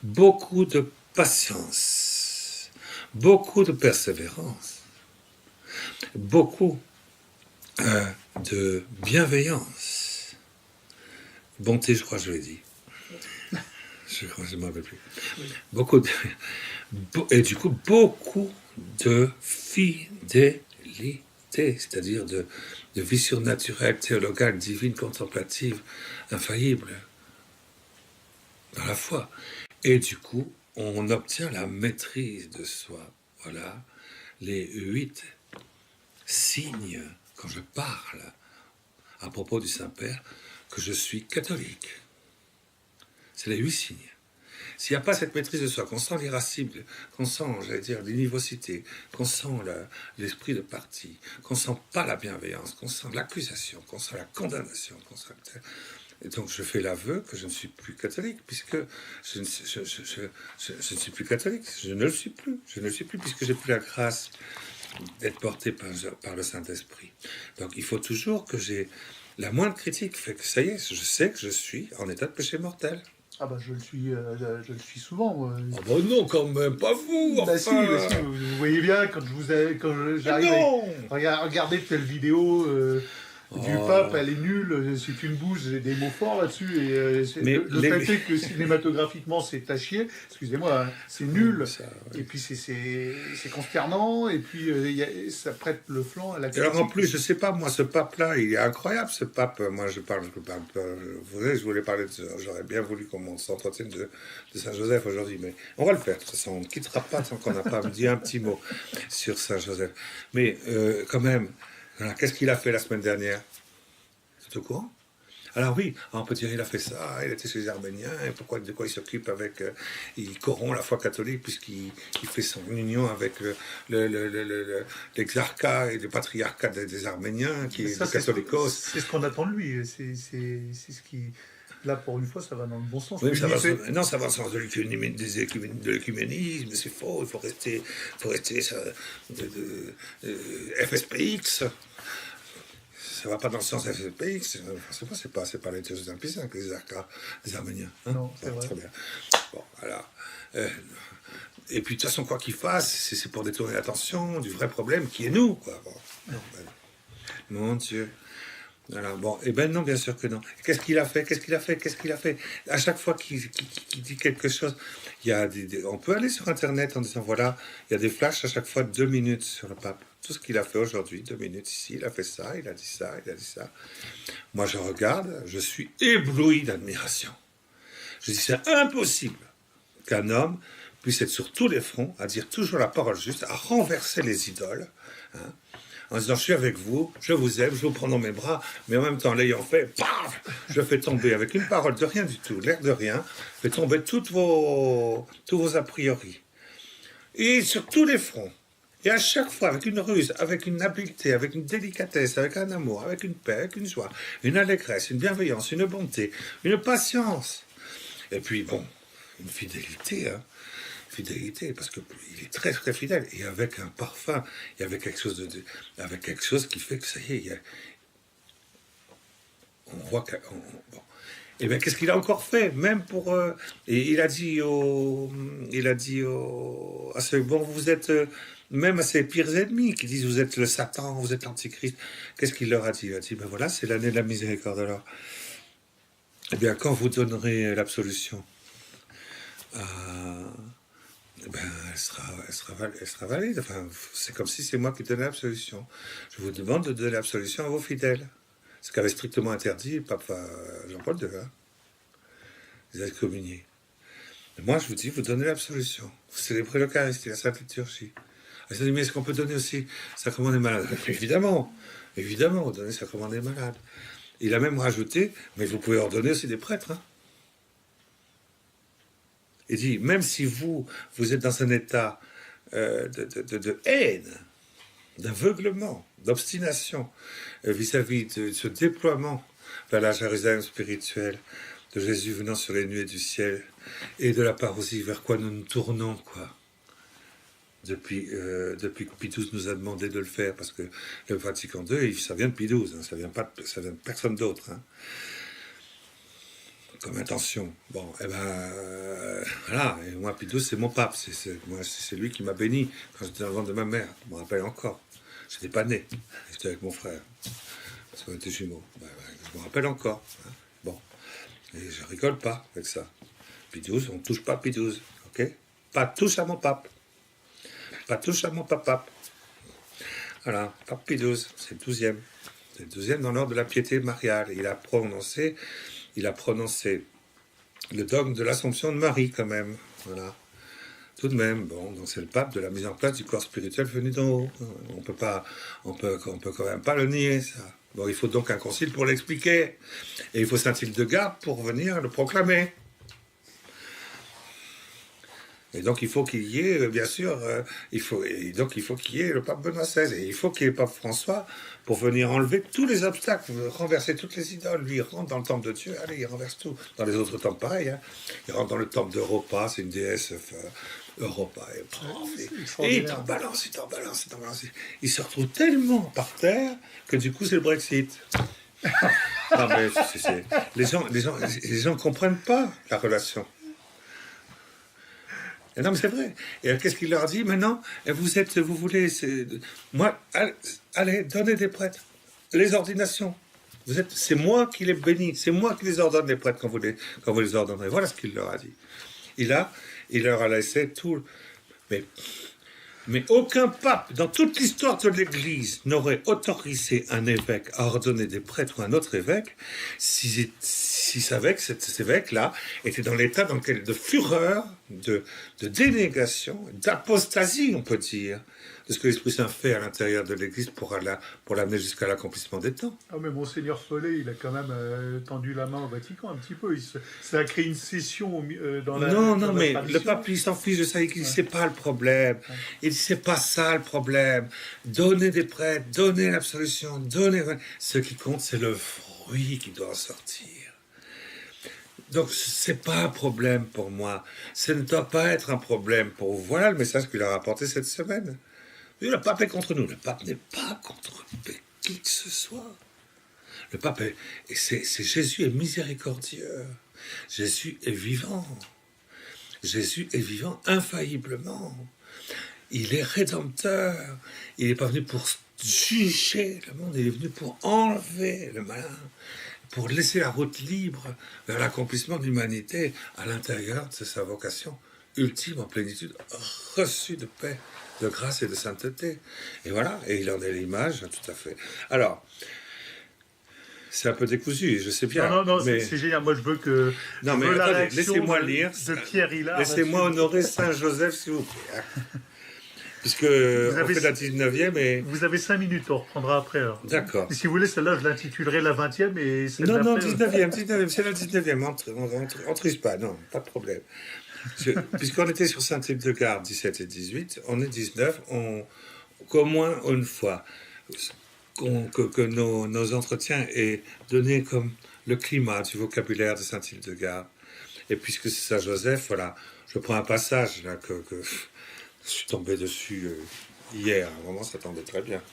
S2: beaucoup de patience, beaucoup de persévérance, beaucoup de bienveillance. Bonté, je crois que je l'ai dit. Je ne me rappelle plus. Oui. Et du coup, beaucoup de fidélité, c'est-à-dire de vie surnaturelle, théologale, divine, contemplative, infaillible, dans la foi. Et du coup, on obtient la maîtrise de soi. Voilà les 8 signes, quand je parle à propos du Saint-Père, que je suis catholique. C'est les 8 signes. S'il n'y a pas cette maîtrise de soi, qu'on sent l'irascible, qu'on sent, j'allais dire, l'innivocité, qu'on sent l'esprit de parti, qu'on sent pas la bienveillance, qu'on sent l'accusation, qu'on sent la condamnation, qu'on sent... Et donc je fais l'aveu que je ne suis plus catholique, puisque je ne suis plus catholique, je ne le suis plus, puisque j'ai plus la grâce d'être porté par le Saint-Esprit. Donc il faut toujours que j'ai... La moindre critique fait que ça y est, je sais que je suis en état de péché mortel.
S1: Ah bah je le suis souvent.
S2: Ah bah non, quand même, pas vous.
S1: Bah si, vous voyez bien quand j'arrive à regarder telle vidéo du pape, elle est nulle, c'est une bouse, j'ai des mots forts là-dessus, et le fait est que cinématographiquement c'est à chier, excusez-moi, hein, c'est nul, ça, ouais. Et puis c'est consternant, et puis ça prête le flanc à la critique.
S2: Alors en plus, je sais pas, moi, ce pape-là, il est incroyable, ce pape. Moi, je voulais parler j'aurais bien voulu qu'on s'entretienne de Saint-Joseph aujourd'hui, mais on va le faire, de toute façon, on ne quittera pas tant qu'on n'a pas dit un petit mot sur Saint-Joseph. Mais quand même, voilà, qu'est-ce qu'il a fait la semaine dernière? Vous êtes au courant? Alors oui, on peut dire il a fait ça, il était chez les Arméniens, et de quoi il s'occupe avec... il corrompt la foi catholique puisqu'il fait son union avec l'exarcat et le patriarcat des Arméniens, qui est le catholicos.
S1: C'est ce qu'on attend de lui, c'est ce qui... Là, pour une fois, ça va dans le bon sens.
S2: Oui, ça va dans le sens de l'écuménisme, c'est faux, il faut rester FSPX. ça va pas dans le sens FPX. C'est pas les Théos Olympiens que les Arméniens. Hein?
S1: Non, c'est vrai.
S2: Très bien. Bon, voilà. Et puis, de toute façon, quoi qu'il fasse, c'est pour détourner l'attention du vrai problème qui est nous, quoi. Bon. Non, ben, mon Dieu. Voilà, bon, eh ben non, bien sûr que non. Qu'est-ce qu'il a fait? À chaque fois qu'il dit quelque chose, il y a on peut aller sur Internet en disant, voilà, il y a des flashs à chaque fois de 2 minutes sur le pape. Tout ce qu'il a fait aujourd'hui, 2 minutes ici, il a fait ça, il a dit ça, il a dit ça. Moi, je regarde, je suis ébloui d'admiration. Je dis, c'est impossible qu'un homme puisse être sur tous les fronts, à dire toujours la parole juste, à renverser les idoles, hein, en disant, je suis avec vous, je vous aime, je vous prends dans mes bras, mais en même temps, l'ayant fait, paf, je fais tomber avec une parole de rien du tout, l'air de rien, je fais tomber tous vos a priori. Et sur tous les fronts, et à chaque fois, avec une ruse, avec une habileté, avec une délicatesse, avec un amour, avec une paix, avec une joie, une allégresse, une bienveillance, une bonté, une patience. Et puis, bon, une fidélité, hein. Fidélité, parce qu'il est très très fidèle, et avec un parfum, et avec quelque chose avec quelque chose qui fait que ça y est, on voit que... Bon. Et bien, qu'est-ce qu'il a encore fait? Même pour... et il a dit à ceux, bon, vous êtes... même à ses pires ennemis, qui disent, vous êtes le Satan, vous êtes l'Antichrist. Qu'est-ce qu'il leur a dit? Il a dit, ben voilà, c'est l'année de la miséricorde. Alors, eh bien, quand vous donnerez l'absolution, ben, elle sera valide. Enfin, c'est comme si c'est moi qui donnais l'absolution. Je vous demande de donner l'absolution à vos fidèles. Ce qu'avait strictement interdit le pape Jean-Paul II. Hein. Les excommuniés. Moi, je vous dis, vous donnez l'absolution. Vous célébrez l'Eucharistie, la Sainte Liturgie. Ils se disent, mais est-ce qu'on peut donner aussi sacrement des malades? Évidemment, vous donnez sacrement des malades. Il a même rajouté, mais vous pouvez ordonner aussi des prêtres. Hein. Il dit, même si vous êtes dans un état de haine, d'aveuglement, d'obstination vis-à-vis de ce déploiement vers la Jérusalem spirituelle de Jésus venant sur les nuées du ciel et de la part aussi vers quoi nous nous tournons, quoi. Depuis que Pie XII nous a demandé de le faire, parce que le Vatican II, ça vient de Pie XII, hein, ça vient de personne d'autre. Hein. Comme intention. Bon, et voilà, et moi, Pie XII, c'est mon pape, c'est lui qui m'a béni quand j'étais dans le ventre de ma mère, je me rappelle encore. J'étais pas né, j'étais avec mon frère, parce qu'on était jumeaux. Je me rappelle encore. Hein. Bon, et je rigole pas avec ça. Pie XII, on ne touche pas Pie XII, ok? Pas touche à mon pape. Pas touche à mon pape. Voilà, pape Pie XII, c'est le 12e. C'est le 12e dans l'ordre de la piété mariale. Il a prononcé le dogme de l'Assomption de Marie, quand même. Voilà. Tout de même, bon, donc c'est le pape de la mise en place du corps spirituel venu d'en haut. On peut quand même pas le nier, ça. Bon, il faut donc un concile pour l'expliquer. Et il faut Saint-Hildegarde pour venir le proclamer. Et donc il faut qu'il y ait, bien sûr, il faut qu'il y ait le pape Benoît XVI, et il faut qu'il y ait le pape François pour venir enlever tous les obstacles, renverser toutes les idoles. Lui, il rentre dans le temple de Dieu, allez, il renverse tout. Dans les autres temples, pareil. Hein. Il rentre dans le temple d'Europa, c'est une déesse Europa. Et il t'en balance. Il se retrouve tellement par terre que du coup, c'est le Brexit. Non, mais les gens ne comprennent pas la relation. Et non, mais c'est vrai. Et qu'est-ce qu'il leur dit maintenant? Vous voulez, moi, allez, donnez des prêtres. Les ordinations. C'est moi qui les bénis. C'est moi qui les ordonne, les prêtres, quand vous les ordonnerez. Voilà ce qu'il leur a dit. Il leur a laissé tout. Mais aucun pape, dans toute l'histoire de l'Église, n'aurait autorisé un évêque à ordonner des prêtres ou un autre évêque s'il savait que cet évêque-là était dans l'état de fureur, de dénégation, d'apostasie, on peut dire, de ce que l'Esprit Saint fait à l'intérieur de l'Église pour l'amener jusqu'à l'accomplissement des temps.
S1: Ah, mais Monseigneur Follet, il a quand même tendu la main au Vatican un petit peu. Ça a créé une session dans la...
S2: Non, mais le pape, il s'en fiche de ça. Il dit, c'est pas le problème. Il dit, c'est pas ça le problème. Donnez des prêtres, donnez l'absolution, donnez... Ce qui compte, c'est le fruit qui doit en sortir. Donc, c'est pas un problème pour moi. Ce ne doit pas être un problème pour vous. Voilà le message qu'il a rapporté cette semaine. Le pape est contre nous. Le pape n'est pas contre qui que ce soit. Le pape et c'est Jésus est miséricordieux. Jésus est vivant. Jésus est vivant infailliblement. Il est rédempteur. Il n'est pas venu pour juger le monde, il est venu pour enlever le malin, pour laisser la route libre vers l'accomplissement de l'humanité à l'intérieur de sa vocation ultime en plénitude, reçue de paix, de grâce et de sainteté. Et voilà, et il en est l'image, tout à fait. Alors, c'est un peu décousu, je sais bien.
S1: Non,
S2: mais...
S1: c'est génial. Moi, je veux que.
S2: Non, mais attendez, laissez-moi lire.
S1: De Pierre Hillard.
S2: Laissez-moi honorer Saint-Joseph, s'il vous plaît. Puisque on fait la 19e et...
S1: Vous avez 5 minutes, on reprendra après.
S2: D'accord.
S1: Et si vous voulez, celle-là, je l'intitulerai la 20e et celle
S2: Non, 19e, c'est la 19e, on triche pas, non, pas de problème. Puisqu'on était sur Saint-Hildegarde 17 et 18, on est 19, qu'au moins une fois, que nos entretiens aient donné comme le climat du vocabulaire de Saint-Hildegarde. Et puisque c'est Saint-Joseph, voilà, je prends un passage là que je suis tombé dessus hier, à un moment ça tombait très bien.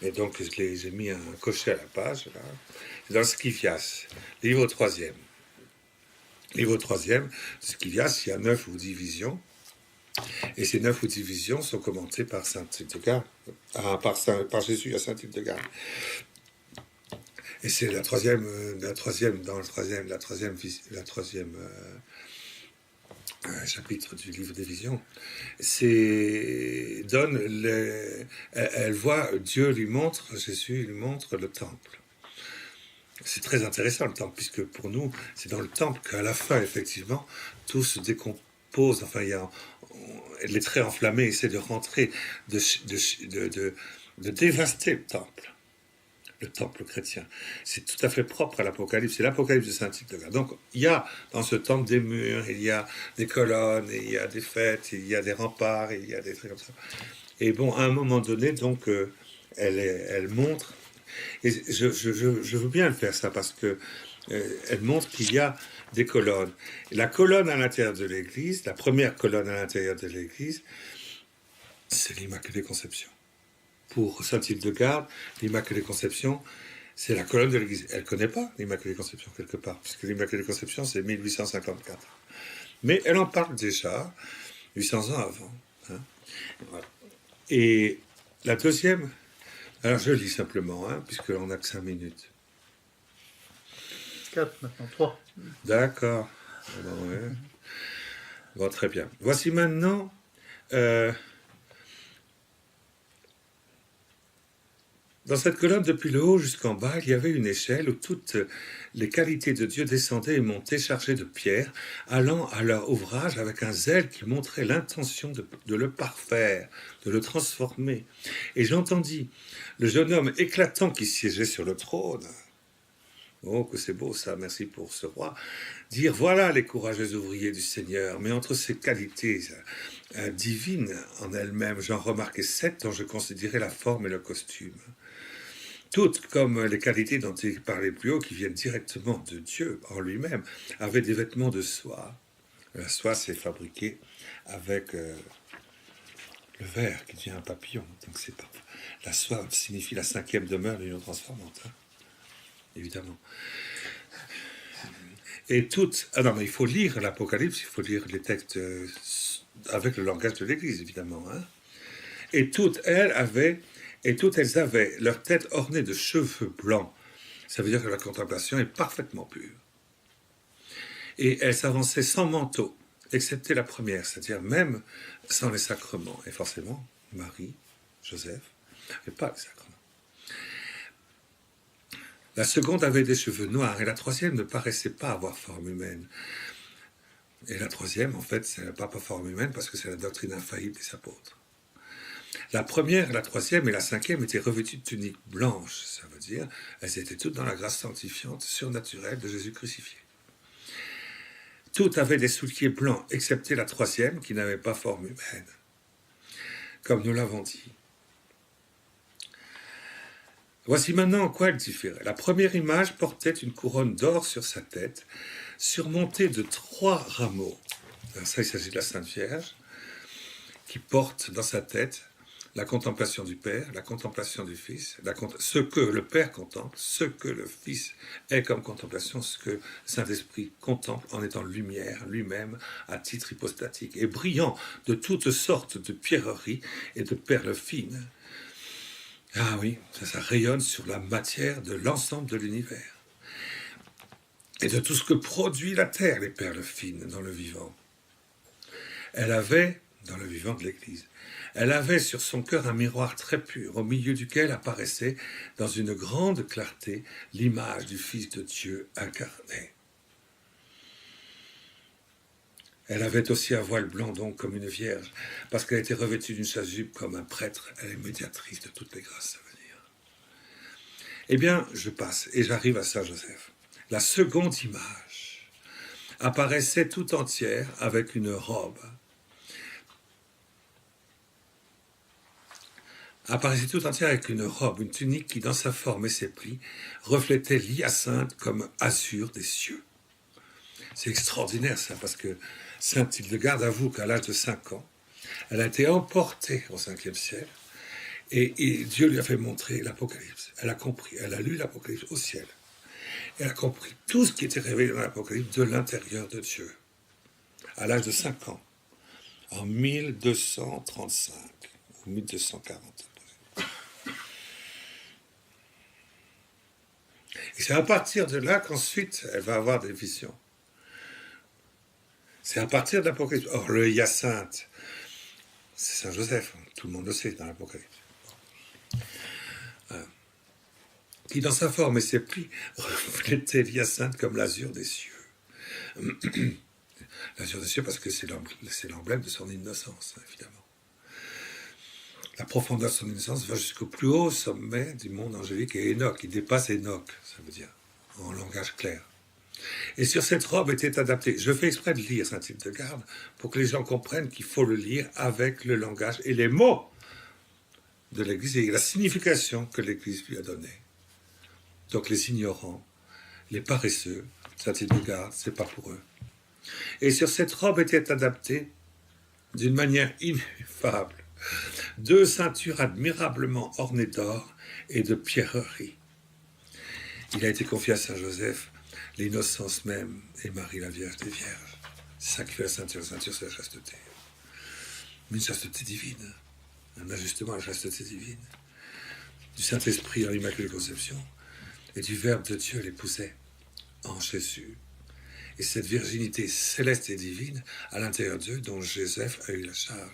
S2: Et donc j'ai mis un cocher à la page, là. C'est dans le Scivias, livre 3e. Livre 3e, Scivias, il y a 9 ou 10 visions. Et ces 9 ou 10 visions sont commentées par Saint-Hildegarde, par Jésus à Saint-Hildegarde. Et c'est la troisième chapitre du livre des visions. Elle voit, Jésus lui montre le temple. C'est très intéressant le temple, puisque pour nous, c'est dans le temple qu'à la fin, effectivement, tout se décompose. Enfin, les traits enflammés essaient de rentrer, de dévaster le temple chrétien. C'est tout à fait propre à l'Apocalypse. C'est l'Apocalypse de Saint-Hildegarde. Donc, il y a dans ce temple des murs, il y a des colonnes, il y a des fêtes, il y a des remparts, il y a des trucs comme ça. Et bon, à un moment donné, donc, elle montre, et je veux bien le faire ça, parce que elle montre qu'il y a des colonnes. Et la colonne à l'intérieur de l'Église, la première colonne à l'intérieur de l'Église, c'est l'Immaculée Conception. Pour Saint-Hildegarde, l'Immaculée Conception, c'est la colonne de l'Église. Elle ne connaît pas l'Immaculée Conception quelque part, puisque l'Immaculée Conception, c'est 1854. Mais elle en parle déjà 800 ans avant. Hein. Voilà. Et la deuxième, alors je lis simplement, hein, puisqu'on n'a que 5 minutes.
S1: 4 maintenant, 3.
S2: D'accord. Bon, ouais. Bon, très bien. Voici maintenant... Dans cette colonne, depuis le haut jusqu'en bas, il y avait une échelle où toutes les qualités de Dieu descendaient et montaient chargées de pierres, allant à leur ouvrage avec un zèle qui montrait l'intention de le parfaire, de le transformer. Et j'entendis le jeune homme éclatant qui siégeait sur le trône. Oh, que c'est beau ça, merci pour ce roi. Dire, voilà les courageux ouvriers du Seigneur, mais entre ces qualités divines en elles-mêmes, j'en remarquais 7 dont je considérais la forme et le costume. Toutes, comme les qualités dont il parlait plus haut, qui viennent directement de Dieu en lui-même, avaient des vêtements de soie. La soie, c'est fabriqué avec le verre qui devient un papillon. Donc c'est pas... La soie signifie la 5e demeure de l'union transformante, hein, évidemment. Et toutes... Ah non, mais il faut lire l'Apocalypse, il faut lire les textes avec le langage de l'Église, évidemment. Hein. Et toutes elles avaient leur tête ornée de cheveux blancs. Ça veut dire que la contemplation est parfaitement pure. Et elles s'avançaient sans manteau, excepté la première, c'est-à-dire même sans les sacrements. Et forcément, Marie, Joseph, n'avaient pas les sacrements. La seconde avait des cheveux noirs, et la troisième ne paraissait pas avoir forme humaine. Et la troisième, en fait, c'est pas forme humaine, parce que c'est la doctrine infaillible des apôtres. La première, la troisième et la 5e étaient revêtues de tuniques blanches, ça veut dire elles étaient toutes dans la grâce sanctifiante, surnaturelle de Jésus crucifié. Toutes avaient des souliers blancs, excepté la troisième qui n'avait pas forme humaine, comme nous l'avons dit. Voici maintenant en quoi elle différait. La première image portait une couronne d'or sur sa tête, surmontée de 3 rameaux. Alors ça, il s'agit de la Sainte Vierge, qui porte dans sa tête la contemplation du Père, la contemplation du Fils, ce que le Père contemple, ce que le Fils est comme contemplation, ce que le Saint-Esprit contemple en étant lumière lui-même à titre hypostatique et brillant de toutes sortes de pierreries et de perles fines. Ah oui, ça rayonne sur la matière de l'ensemble de l'univers et de tout ce que produit la terre, les perles fines dans le vivant. Elle avait, dans le vivant de l'Église, elle avait sur son cœur un miroir très pur, au milieu duquel apparaissait, dans une grande clarté, l'image du Fils de Dieu incarné. Elle avait aussi un voile blanc, donc, comme une vierge, parce qu'elle était revêtue d'une chasuble comme un prêtre. Elle est médiatrice de toutes les grâces à venir. Eh bien, je passe, et j'arrive à Saint-Joseph. La seconde image apparaissait tout entière avec une robe. Apparaissait tout entière avec une robe, une tunique qui, dans sa forme et ses plis, reflétait l'hyacinthe comme azur des cieux. C'est extraordinaire ça, parce que Sainte Hildegarde avoue qu'à l'âge de 5 ans, elle a été emportée au 5e ciel, et Dieu lui a fait montrer l'Apocalypse. Elle a compris, elle a lu l'Apocalypse au ciel. Elle a compris tout ce qui était révélé dans l'Apocalypse de l'intérieur de Dieu, à l'âge de 5 ans, en 1235 ou 1240. Et c'est à partir de là qu'ensuite, elle va avoir des visions. C'est à partir de l'Apocalypse. Or, le hyacinthe, c'est Saint Joseph, tout le monde le sait dans l'Apocalypse. Qui, dans sa forme et ses plis, reflétait l'hyacinthe comme l'azur des cieux. L'azur des cieux parce que c'est l'emblème de son innocence, évidemment. La profondeur de son innocence va jusqu'au plus haut sommet du monde angélique et Enoch. Il dépasse Enoch, ça veut dire, en langage clair. Et sur cette robe était adaptée. Je fais exprès de lire Sainte Hildegarde pour que les gens comprennent qu'il faut le lire avec le langage et les mots de l'Église et la signification que l'Église lui a donnée. Donc les ignorants, les paresseux, Sainte Hildegarde, c'est pas pour eux. Et sur cette robe était adaptée d'une manière ineffable 2 ceintures admirablement ornées d'or et de pierreries. Il a été confié à Saint Joseph l'innocence même et Marie la Vierge des Vierges. C'est ça qui fait la ceinture. La ceinture, c'est la chasteté. Mais une chasteté divine. Un ajustement à la chasteté divine. Du Saint-Esprit en l'Immaculée Conception et du Verbe de Dieu l'épousait en Jésus. Et cette virginité céleste et divine à l'intérieur d'eux dont Joseph a eu la charge.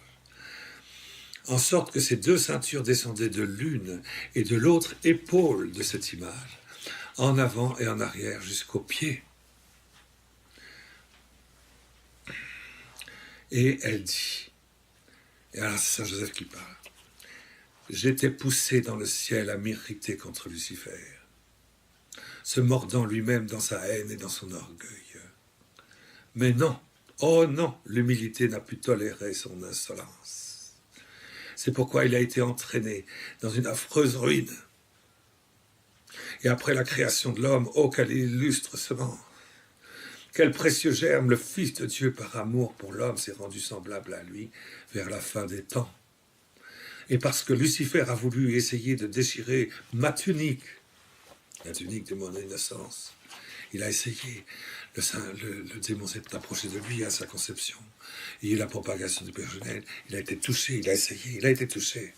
S2: En sorte que ces 2 ceintures descendaient de l'une et de l'autre épaule de cette image, en avant et en arrière jusqu'aux pieds. Et elle dit, et alors c'est Saint Joseph qui parle, j'étais poussé dans le ciel à m'irriter contre Lucifer, se mordant lui-même dans sa haine et dans son orgueil. Mais non, oh non, l'humilité n'a pu tolérer son insolence. C'est pourquoi il a été entraîné dans une affreuse ruine. Et après la création de l'homme, oh, quelle illustre semence! Quel précieux germe le Fils de Dieu, par amour pour l'homme, s'est rendu semblable à lui vers la fin des temps. Et parce que Lucifer a voulu essayer de déchirer ma tunique, la tunique de mon innocence, il a essayé, le démon s'est approché de lui à sa conception. Il y a eu la propagation du Père Genel, il a été touché, il a essayé, il a été touché.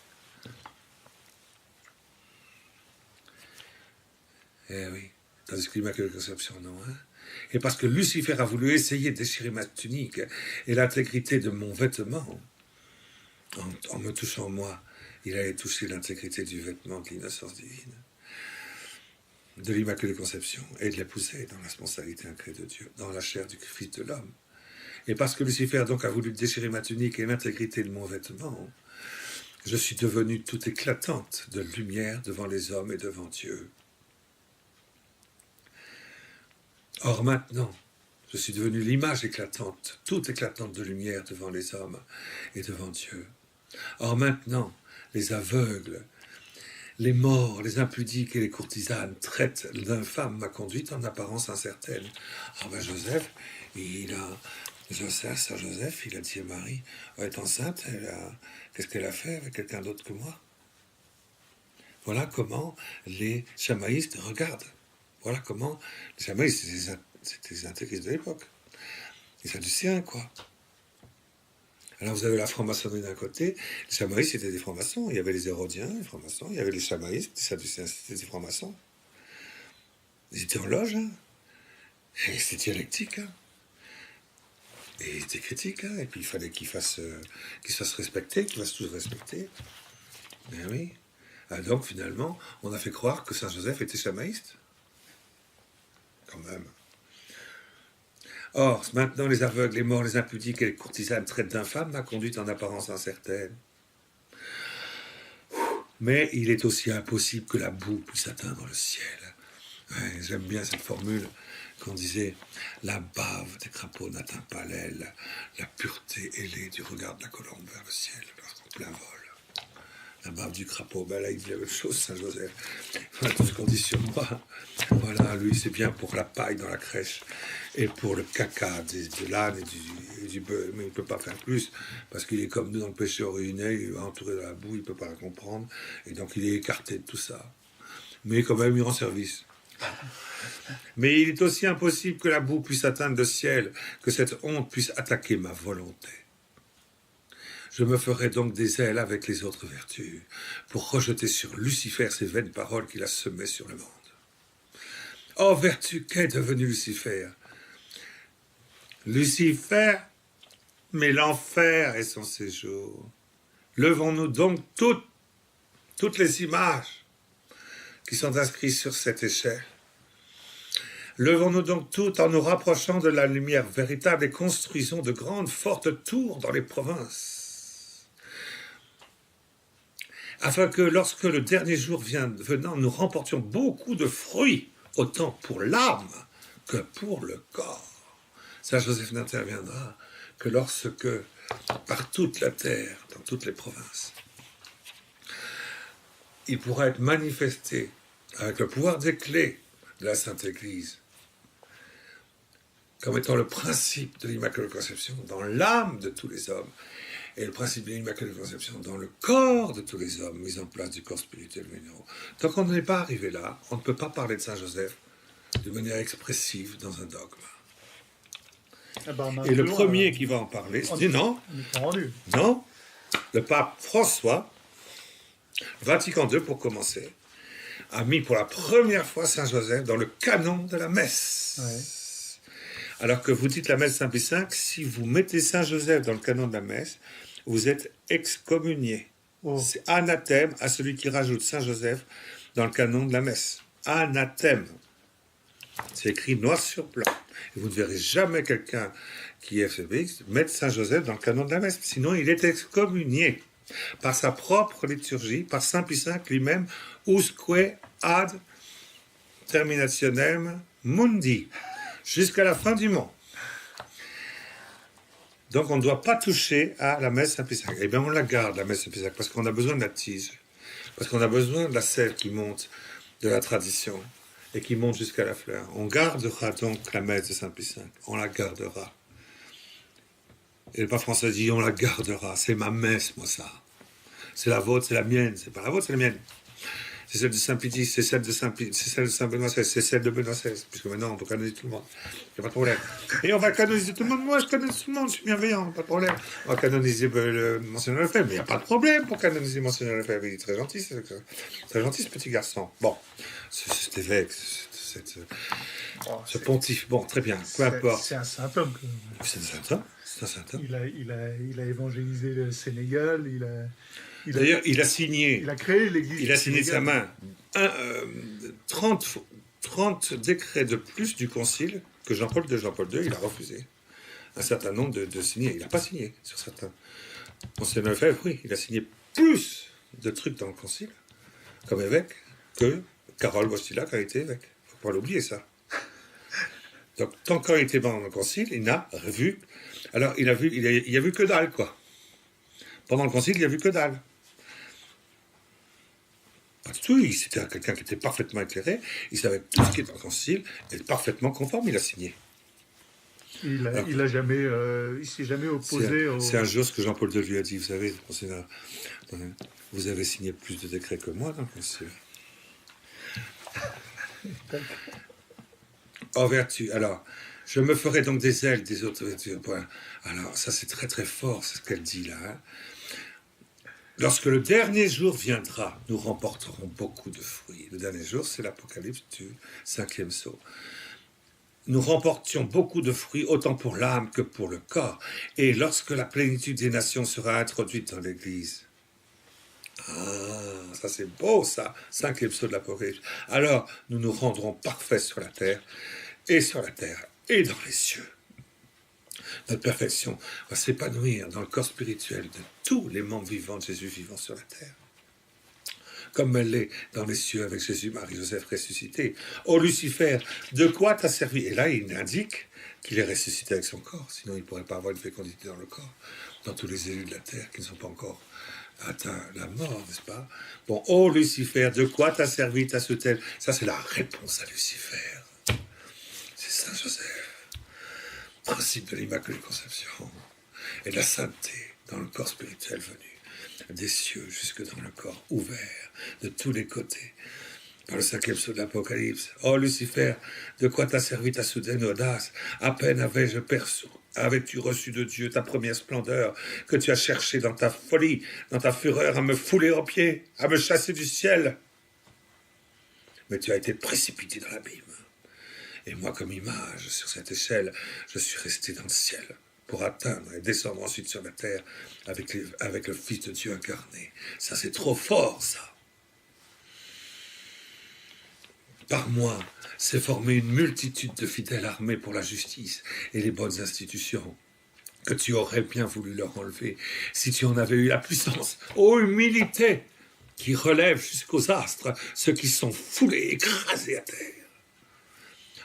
S2: Eh oui, tandis que l'Immaculée Conception, non, hein. Et parce que Lucifer a voulu essayer de déchirer ma tunique et l'intégrité de mon vêtement, en me touchant moi, il allait toucher l'intégrité du vêtement de l'innocence divine, de l'Immaculée Conception, et de l'épouser dans la sponsalité incrée de Dieu, dans la chair du Fils de l'homme. Et parce que Lucifer donc a voulu déchirer ma tunique et l'intégrité de mon vêtement, je suis devenue toute éclatante de lumière devant les hommes et devant Dieu. Or maintenant, je suis devenue l'image éclatante, toute éclatante de lumière devant les hommes et devant Dieu. Or maintenant, les aveugles, les morts, les impudiques et les courtisanes traitent l'infâme ma conduite en apparence incertaine. Ah ben Joseph, il a Saint Joseph, il a dit à Marie, elle est enceinte, qu'est-ce qu'elle a fait avec quelqu'un d'autre que moi? Voilà comment les chamaïstes regardent. Voilà comment les chamaïstes, c'était les intégristes de l'époque. Les sadducéens, quoi. Alors vous avez la franc-maçonnerie d'un côté, les chamaïstes c'était des francs-maçons, il y avait les hérodiens, les francs-maçons, il y avait les chamaïstes, les sadducéens c'était des francs-maçons. Ils étaient en loge, hein. Et c'était dialectique, hein. Et il était critique, hein. Et puis il fallait qu'ils se fassent respecter, qu'ils fassent tous respecter. Ben oui. Donc finalement, on a fait croire que Saint Joseph était chamaïste. Quand même. Or, maintenant, les aveugles, les morts, les impudiques et les courtisanes traitent d'infâme ma conduite en apparence incertaine. Mais il est aussi impossible que la boue puisse atteindre le ciel. Ouais, j'aime bien cette formule qu'on disait « La bave des crapauds n'atteint pas l'aile, la pureté ailée du regard de la colombe vers le ciel lorsqu'on plein vol. » La bave du crapaud, ben là il dit la même chose, Saint Joseph. Voilà tout ce qu'on dit sur moi. Voilà, lui c'est bien pour la paille dans la crèche et pour le caca de l'âne et du bœuf, mais il ne peut pas faire plus parce qu'il est comme nous dans le péché originel, il est entouré de la boue, il ne peut pas la comprendre et donc il est écarté de tout ça. Mais quand même il rend service. Mais il est aussi impossible que la boue puisse atteindre le ciel, que cette honte puisse attaquer ma volonté. Je me ferai donc des ailes avec les autres vertus, pour rejeter sur Lucifer ces vaines paroles qu'il a semées sur le monde. Oh vertu, qu'est devenu Lucifer? Lucifer, mais l'enfer est son séjour. Levons-nous donc toutes les images qui sont inscrites sur cette échelle. Levons-nous donc toutes en nous rapprochant de la lumière véritable et construisons de grandes fortes tours dans les provinces. Afin que lorsque le dernier jour venant, nous remportions beaucoup de fruits, autant pour l'âme que pour le corps. Saint Joseph n'interviendra que lorsque, par toute la terre, dans toutes les provinces, il pourra être manifesté avec le pouvoir des clés de la Sainte Église, comme étant le principe de l'Immaculée Conception dans l'âme de tous les hommes, et le principe de l'Immaculée Conception dans le corps de tous les hommes, mis en place du corps spirituel minéraux. Tant qu'on n'est pas arrivé là, on ne peut pas parler de Saint Joseph de manière expressive dans un dogme. Et le premier qui va en parler, c'est non, le pape François, Vatican II pour commencer, a mis pour la première fois Saint Joseph dans le canon de la messe.
S1: Ouais.
S2: Alors que vous dites la messe Saint-Pie V, si vous mettez Saint Joseph dans le canon de la messe, vous êtes excommunié. Oh. C'est anathème à celui qui rajoute Saint Joseph dans le canon de la messe. Anathème. C'est écrit noir sur blanc. Et vous ne verrez jamais quelqu'un qui est FCBX mettre Saint Joseph dans le canon de la messe. Sinon, il est excommunié par sa propre liturgie, par Saint Pie V lui-même, usque ad terminationem mundi, jusqu'à la fin du monde. Donc on ne doit pas toucher à la messe Saint Pie V. Eh bien on la garde, la messe Saint Pie V, parce qu'on a besoin de la tige, parce qu'on a besoin de la sève qui monte de la tradition et qui monte jusqu'à la fleur. On gardera donc la messe de Saint Pie V, on la gardera. Et le pape François dit, on la gardera, c'est ma messe, moi ça. C'est la vôtre, c'est la mienne, c'est pas la vôtre, c'est la mienne. C'est celle de Saint-Pédis, c'est celle de Saint-Benoît XVI, c'est celle de Benoît XVI, puisque maintenant on peut canoniser tout le monde, il n'y a pas de problème. Et on va canoniser tout le monde, moi je canonise tout le monde, je suis bienveillant, pas de problème. On va canoniser Monseigneur Lefebvre, mais il n'y a pas de problème pour canoniser Monseigneur Lefebvre, il est très gentil ce petit garçon. Bon, cet évêque, ce pontife, bon, très bien, peu importe.
S1: C'est un saint homme.
S2: C'est un saint homme.
S1: Il a évangélisé le Sénégal,
S2: D'ailleurs, il a signé.
S1: Il a créé l'église.
S2: Il a signé de sa main 30 décrets de plus du concile que Jean-Paul II. Il a refusé un certain nombre de signer. Il n'a pas signé sur certains. Monseigneur Lefebvre, oui, il a signé plus de trucs dans le concile, comme évêque, que Karol Wojtyła a été évêque. Il ne faut pas l'oublier, ça. Donc, tant qu'il était dans le concile, il n'a vu. Alors, il a vu que dalle, quoi. Pendant le concile, il a vu que dalle. Pas du tout, c'était quelqu'un qui était parfaitement éclairé, il savait que tout ce qui est dans le concile est parfaitement conforme, il a signé.
S1: Il s'est jamais opposé
S2: C'est un jour ce que Jean-Paul II lui a dit, vous savez, vous avez signé plus de décrets que moi dans le concile. En vertu, alors, je me ferai donc des ailes des autres vertus. Alors, ça c'est très très fort, c'est ce qu'elle dit là. Hein. Lorsque le dernier jour viendra, nous remporterons beaucoup de fruits. Le dernier jour, c'est l'Apocalypse du 5e sceau. Nous remportions beaucoup de fruits, autant pour l'âme que pour le corps. Et lorsque la plénitude des nations sera introduite dans l'Église, ça c'est beau ça, 5e sceau de l'Apocalypse. Alors, nous nous rendrons parfaits sur la terre et dans les cieux. Notre perfection va s'épanouir dans le corps spirituel de tous les membres vivants de Jésus vivant sur la terre. Comme elle l'est dans les cieux avec Jésus, Marie-Joseph ressuscité. Ô Lucifer, de quoi t'as servi? Et là, il indique qu'il est ressuscité avec son corps, sinon il ne pourrait pas avoir une fécondité dans le corps, dans tous les élus de la terre qui ne sont pas encore atteint la mort, n'est-ce pas? Bon, ô Lucifer, de quoi t'as servi ta soutelle? Ça, c'est la réponse à Lucifer. C'est Saint Joseph. Principe de l'Immaculée Conception et de la sainteté dans le corps spirituel venu des cieux jusque dans le corps ouvert de tous les côtés par le 5e sceau de l'Apocalypse. Oh Lucifer, de quoi t'a servi ta soudaine audace? À peine avais-tu reçu de Dieu ta première splendeur que tu as cherché dans ta folie, dans ta fureur à me fouler aux pieds, à me chasser du ciel. Mais tu as été précipité dans l'abîme. Et moi, comme image, sur cette échelle, je suis resté dans le ciel pour atteindre et descendre ensuite sur la terre avec le Fils de Dieu incarné. Ça, c'est trop fort, ça. Par moi, s'est formée une multitude de fidèles armés pour la justice et les bonnes institutions que tu aurais bien voulu leur enlever si tu en avais eu la puissance. Ô humilité qui relève jusqu'aux astres ceux qui sont foulés, écrasés à terre.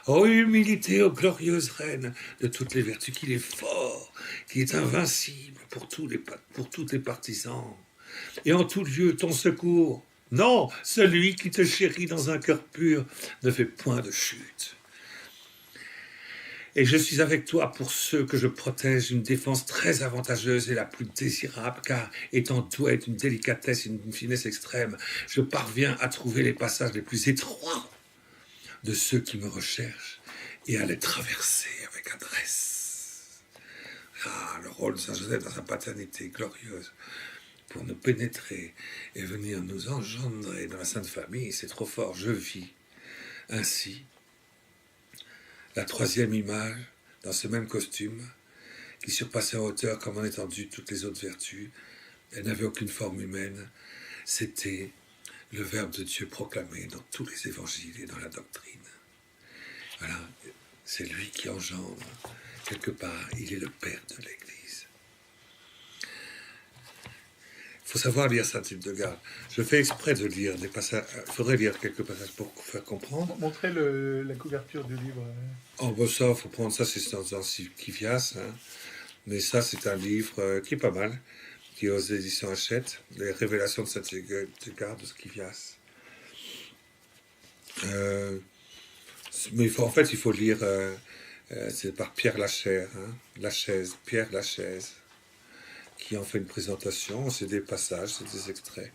S2: Ô humilité, ô glorieuse reine de toutes les vertus, qu'il est fort, qui est invincible pour tous les partisans. Et en tout lieu, ton secours. Non, celui qui te chérit dans un cœur pur ne fait point de chute. Et je suis avec toi pour ceux que je protège, une défense très avantageuse et la plus désirable, car étant doué d'une délicatesse et d'une finesse extrême, je parviens à trouver les passages les plus étroits de ceux qui me recherchent et à les traverser avec adresse. Le rôle de Saint Joseph dans sa paternité glorieuse pour nous pénétrer et venir nous engendrer dans la Sainte Famille, c'est trop fort. Je vis ainsi la troisième image dans ce même costume qui surpassait en hauteur comme en étendue toutes les autres vertus. Elle n'avait aucune forme humaine. C'était le Verbe de Dieu proclamé dans tous les évangiles et dans la doctrine. Voilà, c'est lui qui engendre. Quelque part, il est le Père de l'Église. Il faut savoir lire Saint-Hildegarde. Je fais exprès de lire des passages. Il faudrait lire quelques passages pour faire comprendre.
S1: Montrez la couverture du livre.
S2: Oh, ben ça, il faut prendre ça, c'est dans Kivias. Hein. Mais ça, c'est un livre qui est pas mal, qui est aux éditions Hachette, les révélations de Saint-Hildegarde de Kivias. Mais il faut lire, c'est par Pierre Lachaise, Pierre Lachaise, qui en fait une présentation, c'est des passages, c'est des extraits.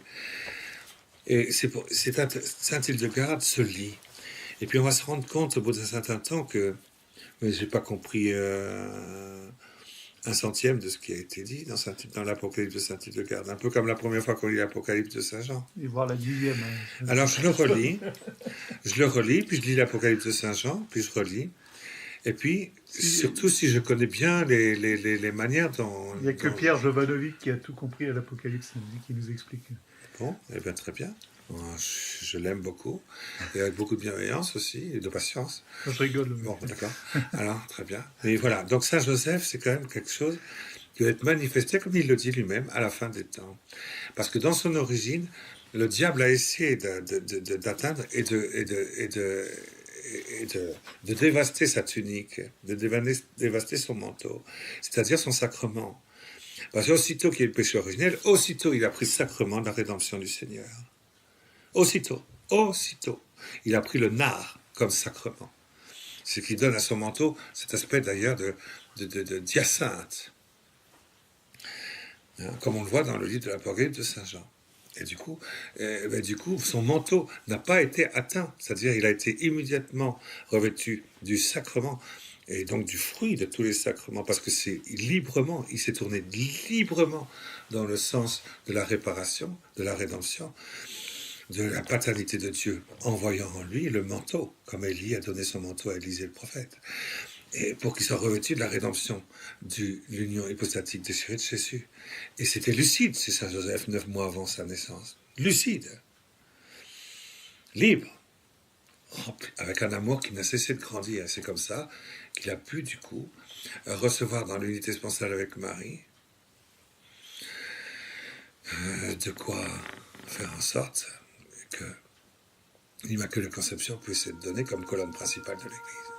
S2: Et Saint-Hildegarde se lit. Et puis on va se rendre compte au bout d'un certain temps que, mais j'ai pas compris un centième de ce qui a été dit dans l'Apocalypse de Saint-Hildegarde, un peu comme la première fois qu'on lit l'Apocalypse de Saint-Jean.
S1: Et voir la 10e.
S2: Alors je le relis, puis je lis l'Apocalypse de Saint-Jean, puis je relis. Et puis, surtout si je connais bien les manières dont...
S1: Il n'y a que Pierre Jovanovic qui a tout compris à l'Apocalypse, qui nous explique.
S2: Bon, eh bien très bien. Je l'aime beaucoup, et avec beaucoup de bienveillance aussi, et de patience.
S1: Je rigole.
S2: Bon, d'accord. Alors, très bien. Mais voilà, donc Saint Joseph, c'est quand même quelque chose qui va être manifesté, comme il le dit lui-même, à la fin des temps. Parce que dans son origine, le diable a essayé d'atteindre et de dévaster sa tunique, de dévaster son manteau, c'est-à-dire son sacrement. Parce qu'aussitôt qu'il y a le péché originel, aussitôt il a pris le sacrement de la rédemption du Seigneur. Aussitôt, il a pris le nard comme sacrement. C'est qu'il donne à son manteau cet aspect d'ailleurs de d'hyacinthe, hein, comme on le voit dans le livre de l'Apocalypse de Saint Jean. Et du coup, son manteau n'a pas été atteint, c'est-à-dire il a été immédiatement revêtu du sacrement et donc du fruit de tous les sacrements, parce que c'est librement, il s'est tourné librement dans le sens de la réparation, de la rédemption, de la paternité de Dieu, en voyant en lui le manteau, comme Élie a donné son manteau à Élisée le prophète, et pour qu'il soit revêtu de la rédemption, de l'union hypostatique déchirée de Jésus. Et c'était lucide, c'est Saint Joseph, 9 mois avant sa naissance. Lucide, libre, rempli, avec un amour qui n'a cessé de grandir. C'est comme ça qu'il a pu, du coup, recevoir dans l'unité sponsale avec Marie de quoi faire en sorte que l'Immaculée Conception puisse être donnée comme colonne principale de l'Église.